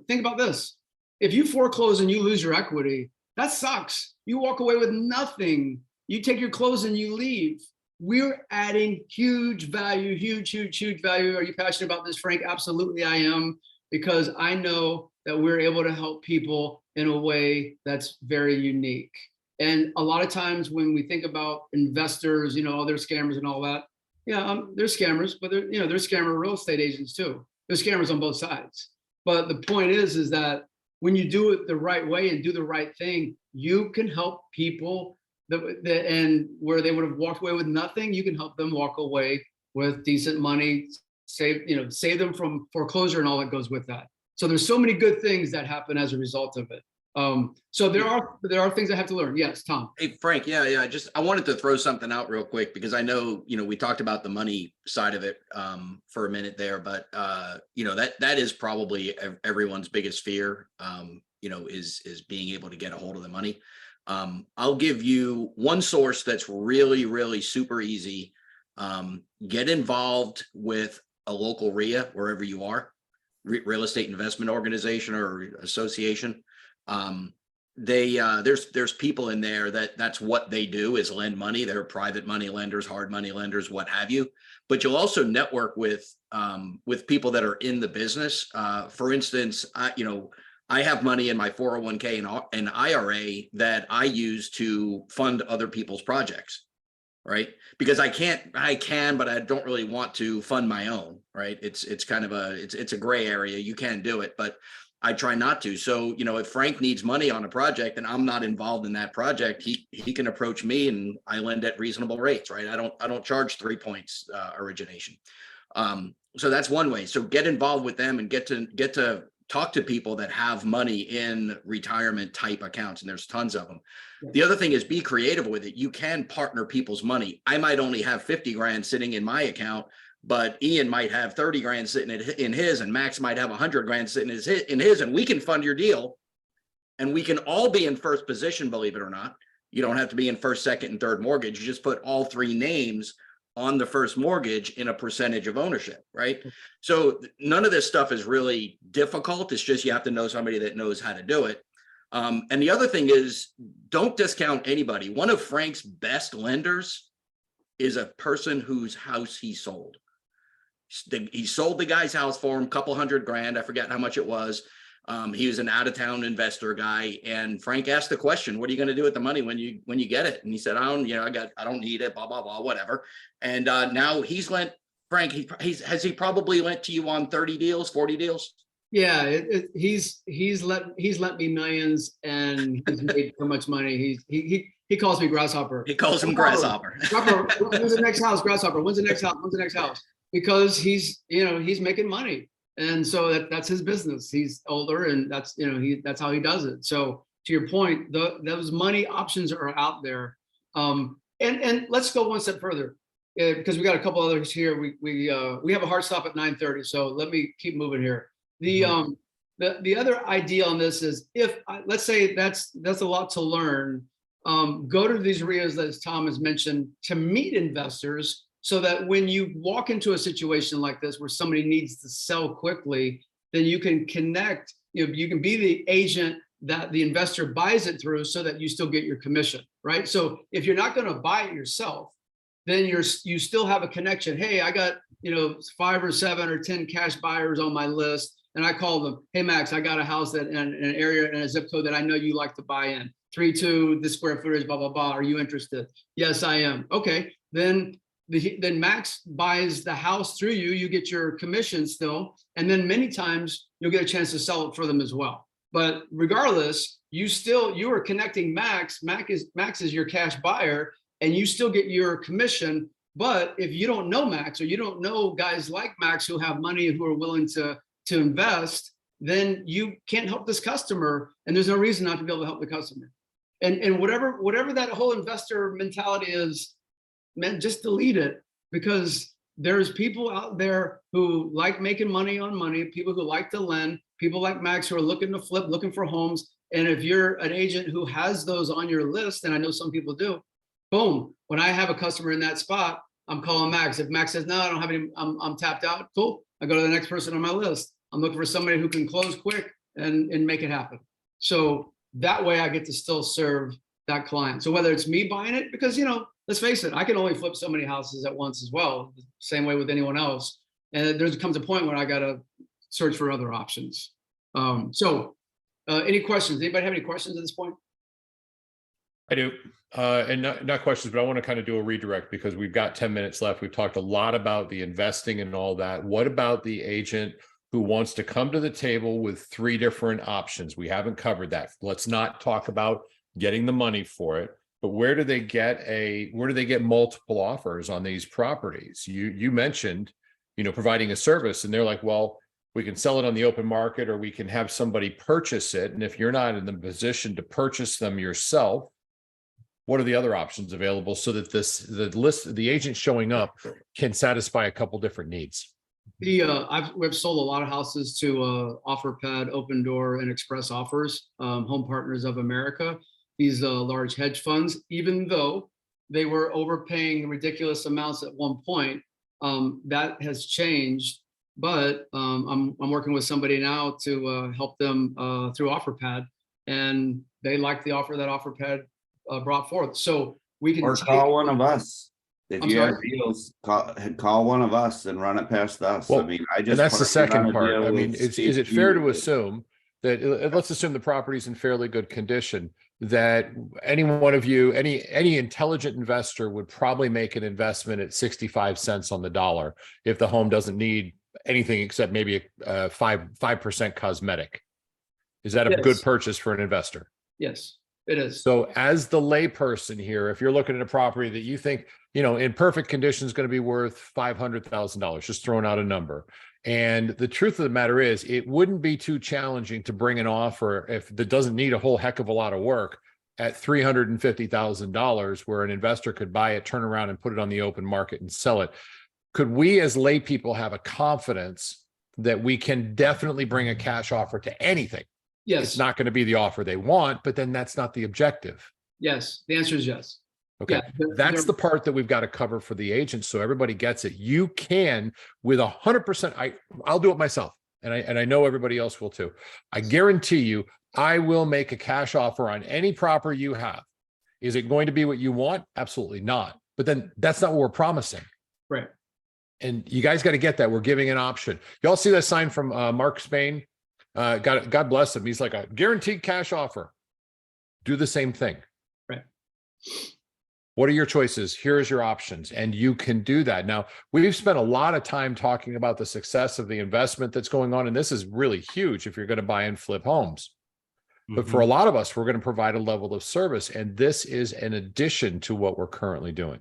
Think about this. If you foreclose and you lose your equity, that sucks. You walk away with nothing. You take your clothes and you leave. We're adding huge value, huge value. Are you passionate about this, Frank? Absolutely, I am, because I know that we're able to help people in a way that's very unique. And a lot of times when we think about investors, you know, they're scammers and all that. Yeah, they're scammers, but they're scammer real estate agents too. They're scammers on both sides. But the point is that when you do it the right way and do the right thing, you can help people and where they would have walked away with nothing, you can help them walk away with decent money, save them from foreclosure and all that goes with that. So there's so many good things that happen as a result of it. So there are things I have to learn. Yes, Tom. Hey, Frank. Yeah. I wanted to throw something out real quick because I know, we talked about the money side of it for a minute there, but that is probably everyone's biggest fear, is being able to get a hold of the money. I'll give you one source that's really, really super easy. Get involved with a local RIA, wherever you are, real estate investment organization or association. There's people in there that's what they do is lend money. They're private money lenders, hard money lenders, what have you. But you'll also network with people that are in the business. For instance, I have money in my 401k and IRA that I use to fund other people's projects, right? Because I can, but I don't really want to fund my own, right? It's kind of it's a gray area. You can do it, but I try not to. So, if Frank needs money on a project and I'm not involved in that project, he can approach me and I lend at reasonable rates, right? I don't charge 3 points origination. So that's one way. So get involved with them and get to talk to people that have money in retirement type accounts, and there's tons of them. Yeah. The other thing is be creative with it. You can partner people's money. I might only have 50 grand sitting in my account, but Ian might have 30 grand sitting in his, and Max might have 100 grand sitting in his, and we can fund your deal, and we can all be in first position, believe it or not. You don't have to be in first, second, and third mortgage. You just put all three names on the first mortgage in a percentage of ownership, right? So none of this stuff is really difficult. It's just you have to know somebody that knows how to do it. And the other thing is, don't discount anybody. One of Frank's best lenders is a person whose house he sold. He sold the guy's house for him, a couple $100 grand. I forget how much it was. He was an out-of-town investor guy, and Frank asked the question, "What are you going to do with the money when you get it?" And he said, "I don't need it, blah blah blah, whatever." And now he's lent Frank. Has he probably lent to you on 30 deals, 40 deals? Yeah, he's lent me millions, and he's made so much money. He calls me Grasshopper. He calls him Grasshopper. When's the next house, Grasshopper? When's the next house? When's the next house? Because he's making money. And so that's his business. He's older, and that's how he does it. So to your point, those money options are out there. And let's go one step further, because we got a couple others here. We have a hard stop at 9:30, so let me keep moving here. The other idea on this is, if let's say that's a lot to learn, go to these RIAs that, as Tom has mentioned, to meet investors, so that when you walk into a situation like this where somebody needs to sell quickly, then you can connect, you can be the agent that the investor buys it through, so that you still get your commission, right? So if you're not going to buy it yourself, then you still have a connection. Hey, I got 5 or 7 or 10 cash buyers on my list, and I call them, "Hey Max, I got a house in an area and a zip code that I know you like to buy in. 3.2, the square footage, blah blah blah. Are you interested?" "Yes, I am." "Okay, then Max buys the house through you. You get your commission still, and then many times you'll get a chance to sell it for them as well. But regardless, you are connecting Max. Max is your cash buyer, and you still get your commission. But if you don't know Max, or you don't know guys like Max who have money and who are willing to invest, then you can't help this customer, and there's no reason not to be able to help the customer. And whatever that whole investor mentality is, man, just delete it, because there's people out there who like making money on money, people who like to lend, people like Max who are looking to flip, looking for homes. And if you're an agent who has those on your list, and I know some people do, boom, when I have a customer in that spot, I'm calling Max. If Max says, no, I don't have any, I'm tapped out, cool. I go to the next person on my list. I'm looking for somebody who can close quick and make it happen. So that way I get to still serve that client. So whether it's me buying it, because, you know, let's face it, I can only flip so many houses at once as well, same way with anyone else. And there comes a point when I got to search for other options. Any questions? Anybody have any questions at this point? I do. And not questions, but I want to kind of do a redirect because we've got 10 minutes left. We've talked a lot about the investing and all that. What about the agent who wants to come to the table with 3 different options? We haven't covered that. Let's not talk about getting the money for it, but where do they get multiple offers on these properties? You mentioned, you know, providing a service, and they're like, well, we can sell it on the open market, or we can have somebody purchase it. And if you're not in the position to purchase them yourself, what are the other options available so that the agent showing up can satisfy a couple different needs? We've sold a lot of houses to OfferPad, Open Door, and Express Offers, Home Partners of America. These large hedge funds, even though they were overpaying ridiculous amounts at one point, that has changed. But I'm working with somebody now to help them through OfferPad, and they like the offer that OfferPad brought forth. So we can call one of us. If I'm you sorry? have deals, call one of us and run it past us. Well, I mean, I just. And that's the partnered on second a part. deal I mean, with is it Steve fair to Hughes. assume that, let's assume the property's in fairly good condition, that any one of you, any intelligent investor would probably make an investment at 65 cents on the dollar if the home doesn't need anything except maybe a 5% cosmetic. Is that a Yes. good purchase for an investor? Yes, it is. So as the layperson here, if you're looking at a property that you think, you know, in perfect condition is going to be worth $500,000, just throwing out a number. And the truth of the matter is, it wouldn't be too challenging to bring an offer if that doesn't need a whole heck of a lot of work at $350,000, where an investor could buy it, turn around and put it on the open market and sell it. Could we as lay people have a confidence that we can definitely bring a cash offer to anything? Yes. It's not going to be the offer they want, but then that's not the objective. Yes. The answer is yes. Okay. Yeah, That's the part that we've got to cover for the agent, so everybody gets it. You can, with 100%, I'll do it myself. And I know everybody else will too. I guarantee you, I will make a cash offer on any property you have. Is it going to be what you want? Absolutely not. But then that's not what we're promising. Right. And you guys got to get that. We're giving an option. Y'all see that sign from Mark Spain? God bless him. He's like a guaranteed cash offer. Do the same thing. Right. What are your choices? Here's your options. And you can do that. Now, we've spent a lot of time talking about the success of the investment that's going on. And this is really huge if you're going to buy and flip homes. But for a lot of us, we're going to provide a level of service. And this is an addition to what we're currently doing.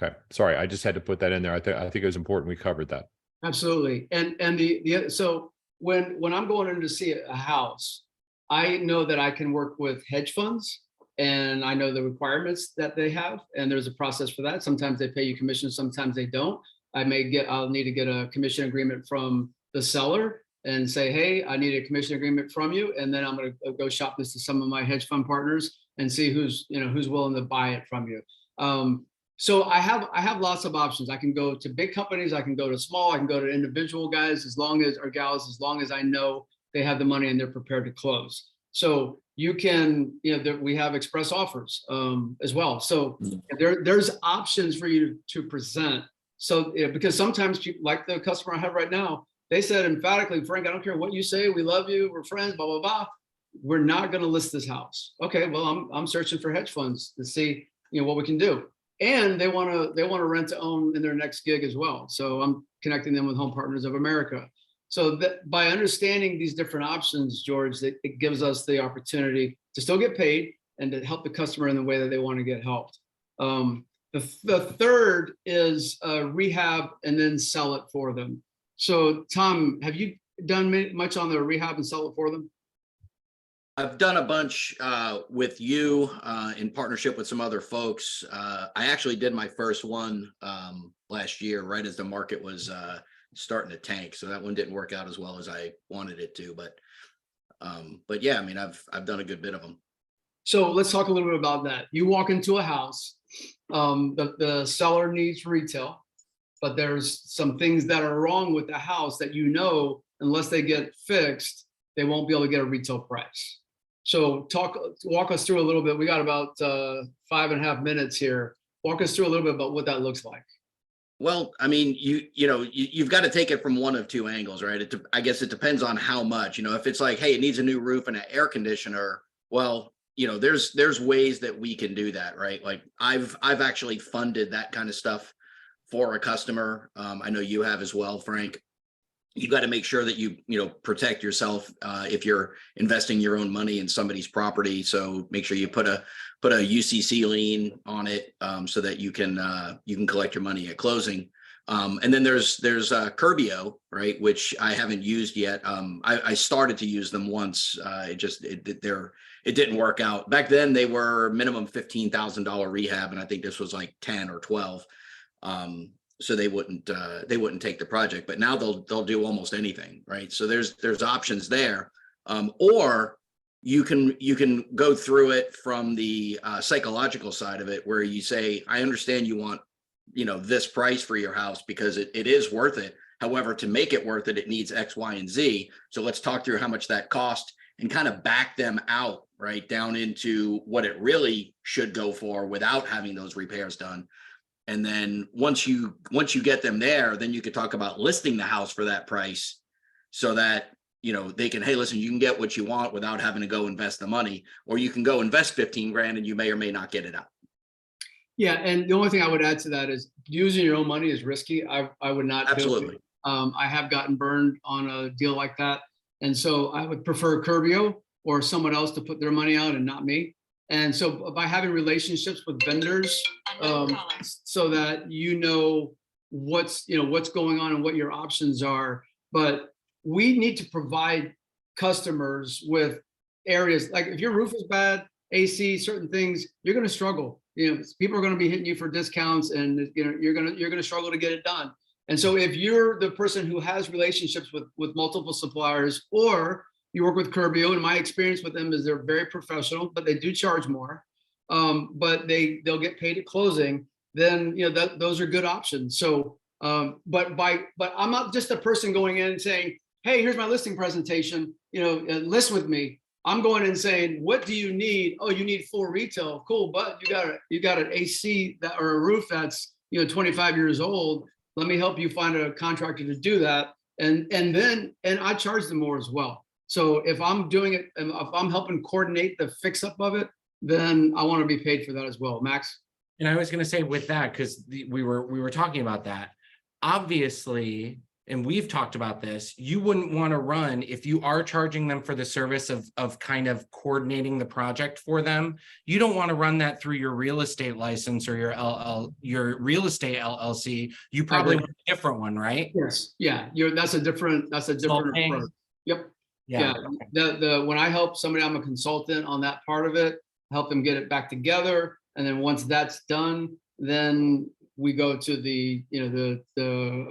Okay. Sorry, I just had to put that in there. I think it was important we covered that. Absolutely. And so when I'm going in to see a house, I know that I can work with hedge funds, and I know the requirements that they have, and there's a process for that. Sometimes they pay you commission, sometimes they don't. I'll need to get a commission agreement from the seller and say, hey, I need a commission agreement from you. And then I'm going to go shop this to some of my hedge fund partners and see who's willing to buy it from you. So I have lots of options. I can go to big companies, I can go to small, I can go to individual guys as long as I know they have the money and they're prepared to close. So you can, we have express offers as well. So there's options for you to present. So because sometimes people, like the customer I have right now, they said emphatically, Frank, I don't care what you say, we love you, we're friends, blah, blah, blah. We're not going to list this house. Okay, well, I'm searching for hedge funds to see what we can do. And they want to rent to own in their next gig as well. So I'm connecting them with Home Partners of America. So that by understanding these different options, George, it gives us the opportunity to still get paid and to help the customer in the way that they want to get helped. The third is rehab and then sell it for them. So Tom, have you done much on the rehab and sell it for them? I've done a bunch with you in partnership with some other folks. I actually did my first one last year, right as the market was starting to tank. So that one didn't work out as well as I wanted it to. But yeah, I mean, I've done a good bit of them. So let's talk a little bit about that. You walk into a house, the seller needs retail, but there's some things that are wrong with the house that unless they get fixed, they won't be able to get a retail price. So walk us through a little bit. We got about 5.5 minutes here. Walk us through a little bit about what that looks like. Well, I mean, you've got to take it from one of two angles, right? I guess it depends on how much. If it's like, hey, it needs a new roof and an air conditioner, well, there's ways that we can do that, right? Like I've actually funded that kind of stuff for a customer. I know you have as well, Frank. You got to make sure that you protect yourself if you're investing your own money in somebody's property. So make sure you put a UCC lien on it so that you can collect your money at closing. And then there's Curbio, right, which I haven't used yet. I started to use them once. It didn't work out. Back then they were minimum $15,000 rehab, and I think this was like 10 or 12. So they wouldn't take the project, but now they'll do almost anything, right? So there's options there, or you can go through it from the psychological side of it, where you say, I understand you want this price for your house because it is worth it. However, to make it worth it, it needs X, Y, and Z. So let's talk through how much that cost and kind of back them out right down into what it really should go for without having those repairs done. And then once you get them there, then you could talk about listing the house for that price so that, they can, hey, listen, you can get what you want without having to go invest the money, or you can go invest 15 grand and you may or may not get it out. Yeah. And the only thing I would add to that is using your own money is risky. I would not. Absolutely. Do it. I have gotten burned on a deal like that. And so I would prefer Curbio or someone else to put their money out and not me. And so by having relationships with vendors, so that what's going on and what your options are, but we need to provide customers with areas like if your roof is bad, AC, certain things, you're going to struggle. People are going to be hitting you for discounts, and you're going to struggle to get it done. And so if you're the person who has relationships with multiple suppliers, or you work with Curbio, and my experience with them is they're very professional, but they do charge more. But they'll get paid at closing. Then those are good options. So, but I'm not just a person going in and saying, "Hey, here's my listing presentation. List with me." I'm going in and saying, "What do you need? Oh, you need full retail. Cool, but you got an AC or a roof that's 25 years old. Let me help you find a contractor to do that." And I charge them more as well. So if I'm doing it, and if I'm helping coordinate the fix up of it, then I want to be paid for that as well. Max? And I was going to say with that, because we were talking about that, obviously, and we've talked about this, you wouldn't want to run, if you are charging them for the service of kind of coordinating the project for them, you don't want to run that through your real estate license or your real estate LLC. You probably want a different one, right? Yes. Yeah. That's a different approach. Yep. Yeah. When I help somebody, I'm a consultant on that part of it, help them get it back together. And then once that's done, then we go to the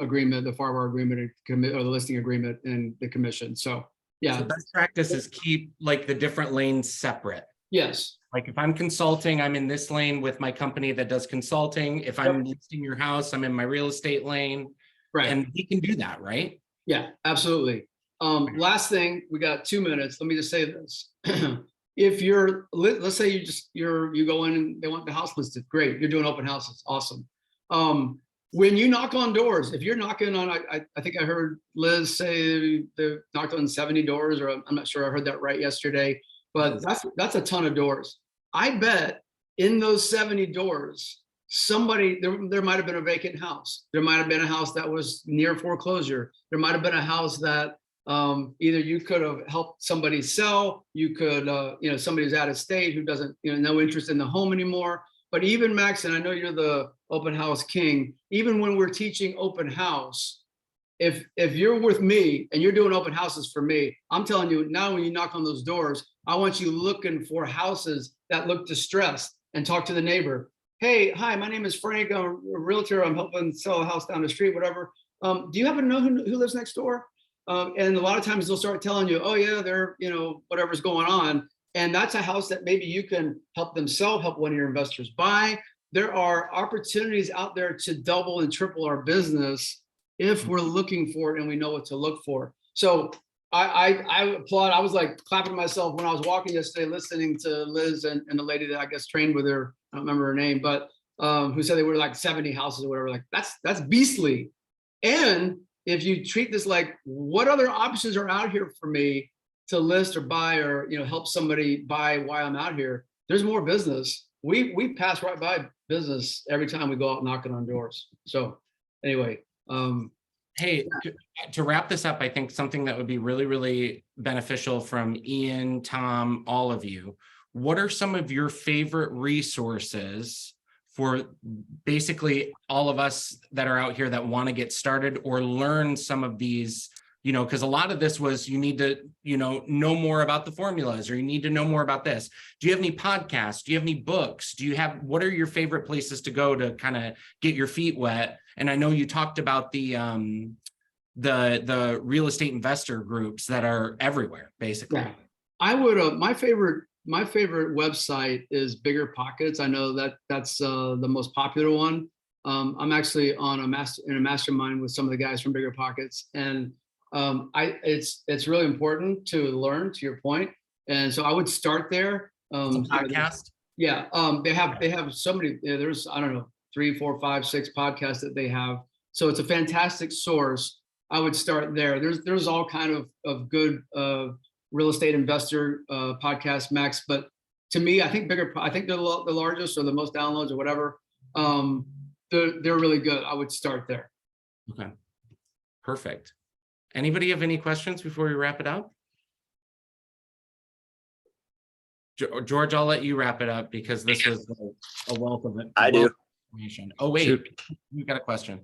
agreement, the FAR agreement, or the listing agreement and the commission. So yeah. So best practice is keep like the different lanes separate. Yes. Like if I'm consulting, I'm in this lane with my company that does consulting. If I'm listing your house, I'm in my real estate lane. Right. And we can do that, right? Yeah, absolutely. Last thing, we got 2 minutes. Let me just say this. If let's say you go in and they want the house listed, great. You're doing open houses. Awesome. When you knock on doors, if you're knocking on, I think I heard Liz say they knocked on 70 doors, or I'm not sure I heard that right yesterday, but that's a ton of doors. I bet in those 70 doors, there might have been a vacant house. There might have been a house that was near foreclosure. There might have been a house that either you could have helped somebody sell, you could, somebody's out of state who doesn't, no interest in the home anymore. But even Max, and I know you're the open house king, even when we're teaching open house, if you're with me and you're doing open houses for me, I'm telling you now, when you knock on those doors, I want you looking for houses that look distressed and talk to the neighbor. Hey, hi, my name is Frank. I'm a realtor. I'm helping sell a house down the street, whatever. Do you happen to know who lives next door? And a lot of times they'll start telling you, oh yeah, they're, whatever's going on. And that's a house that maybe you can help them sell, help one of your investors buy. There are opportunities out there to double and triple our business if we're looking for it and we know what to look for. So I applaud. I was like clapping myself when I was walking yesterday, listening to Liz and the lady that I guess trained with her. I don't remember her name, but who said they were like 70 houses or whatever. Like that's beastly. And if you treat this like, what other options are out here for me to list or buy or help somebody buy while I'm out here, there's more business. We pass right by business every time we go out knocking on doors. So anyway, Hey, to wrap this up, I think something that would be really, really beneficial from Ian, Tom, all of you. What are some of your favorite resources for basically all of us that are out here that want to get started or learn some of these, because a lot of this was you need to, know more about the formulas, or you need to know more about this. Do you have any podcasts? Do you have any books? What are your favorite places to go to kind of get your feet wet? And I know you talked about the real estate investor groups that are everywhere, basically. Yeah. I would, my favorite website is Bigger Pockets. I know that's the most popular one. I'm actually on in a mastermind with some of the guys from Bigger Pockets, and it's really important to learn, to your point. And so I would start there. It's a podcast. Yeah. They have so many, there's, I don't know, 3, 4, 5, 6 podcasts that they have. So it's a fantastic source. I would start there. There's all kind of good real estate investor podcasts, Max. But to me, I think they're the largest or the most downloads or whatever. They're really good. I would start there. Okay. Perfect. Anybody have any questions before we wrap it up? George, I'll let you wrap it up because this was a wealth of it. I do. Information. Oh, wait, Shoot. you got a question.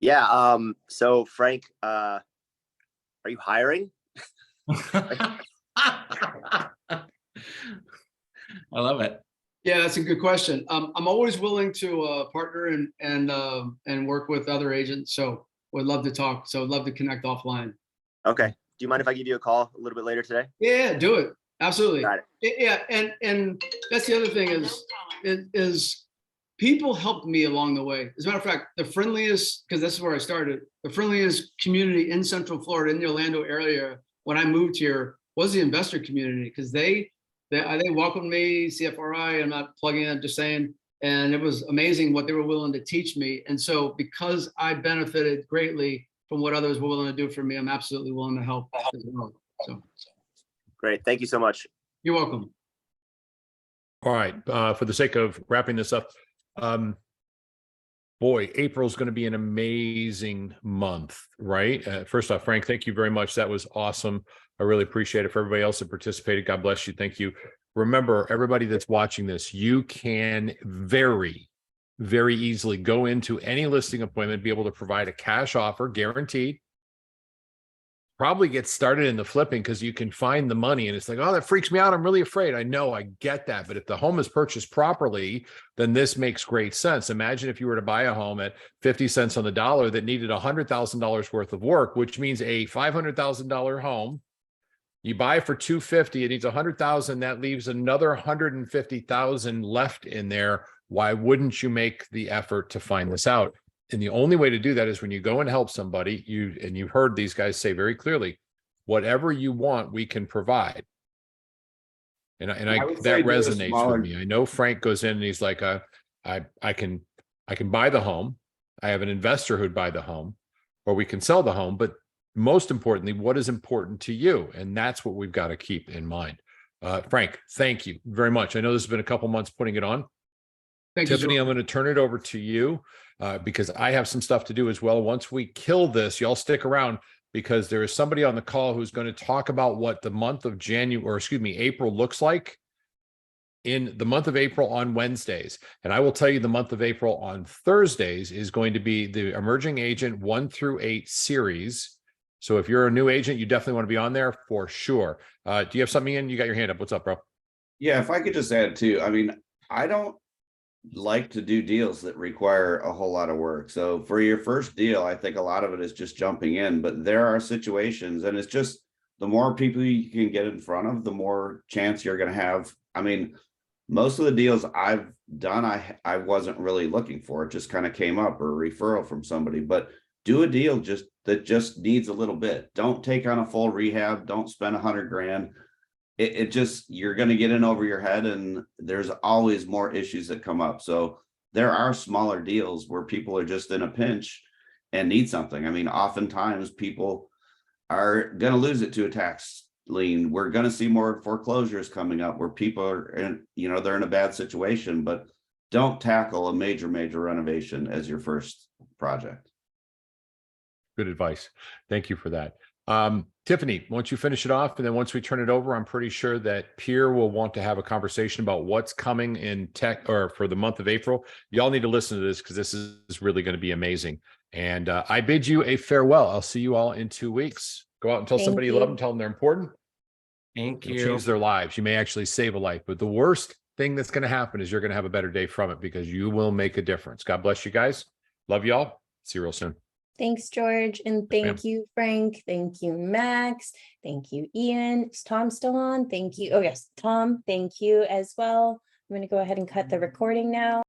Yeah. So Frank, are you hiring? I love it. Yeah, that's a good question. I'm always willing to partner and work with other agents. So would love to talk. So I'd love to connect offline. Okay. Do you mind if I give you a call a little bit later today? Yeah, do it. Absolutely. Got it. Yeah, and that's the other thing is people helped me along the way. As a matter of fact, the friendliest, because this is where I started, the friendliest community in Central Florida, in the Orlando area, when I moved here, was the investor community, because they welcomed me, CFRI. I'm not plugging in, just saying. And it was amazing what they were willing to teach me. And so because I benefited greatly from what others were willing to do for me, I'm absolutely willing to help as well. So Great. Thank you so much. you're welcome. All right. For the sake of wrapping this up, boy, April's going to be an amazing month, right? First off, Frank, thank you very much. That was awesome. I really appreciate it. For everybody else that participated, God bless you. Thank you. Remember, everybody that's watching this, you can very, very easily go into any listing appointment, be able to provide a cash offer, guaranteed. Probably get started in the flipping because you can find the money, and it's like, oh, that freaks me out. I'm really afraid. I know, I get that. But if the home is purchased properly, then this makes great sense. Imagine if you were to buy a home at 50 cents on the dollar that needed $100,000 worth of work, which means a $500,000 home. You buy for $250,000, it needs $100,000. That leaves another $150,000 left in there. Why wouldn't you make the effort to find this out? And the only way to do that is when you go and help somebody, you've heard these guys say very clearly, whatever you want, we can provide. And that resonates with me. I know Frank goes in and he's like, I can buy the home. I have an investor who'd buy the home, or we can sell the home. But most importantly, what is important to you? And that's what we've got to keep in mind. Frank, thank you very much. I know this has been a couple months putting it on. Thank you, Tiffany, George. I'm going to turn it over to you because I have some stuff to do as well. Once we kill this, y'all stick around because there is somebody on the call who's going to talk about what the month of April looks like. in the month of April on Wednesdays. And I will tell you the month of April on Thursdays is going to be the Emerging Agent 1 through 8 series. So if you're a new agent, you definitely want to be on there for sure. Do you have something in? You got your hand up. What's up, bro? Yeah, if I could just add too, I mean, I don't like to do deals that require a whole lot of work. So for your first deal, I think a lot of it is just jumping in, but there are situations, and it's just the more people you can get in front of, the more chance you're going to have. I mean, most of the deals I've done, I wasn't really looking for. It just kind of came up, or a referral from somebody. But do a deal that just needs a little bit. Don't take on a full rehab. Don't spend $100,000. It just, you're going to get in over your head, and there's always more issues that come up. So there are smaller deals where people are just in a pinch and need something. I mean, oftentimes people are going to lose it to a tax lien. We're going to see more foreclosures coming up where people are in, they're in a bad situation, but don't tackle a major renovation as your first project. Good advice. Thank you for that. Tiffany, once you finish it off, and then once we turn it over, I'm pretty sure that Pierre will want to have a conversation about what's coming in tech, or for the month of April. Y'all need to listen to this, because this is really going to be amazing. And I bid you a farewell. I'll see you all in 2 weeks. Go out and tell Thank somebody you you. love them, tell them they're important. Thank It'll you. change their lives. You may actually save a life, but the worst thing that's going to happen is you're going to have a better day from it, because you will make a difference. God bless you guys. Love y'all. See you real soon. Thanks, George. And Yes, ma'am. thank you, Frank. Thank you, Max. Thank you, Ian. Is Tom still on? Thank you. Oh, yes, Tom, thank you as well. I'm going to go ahead and cut the recording now.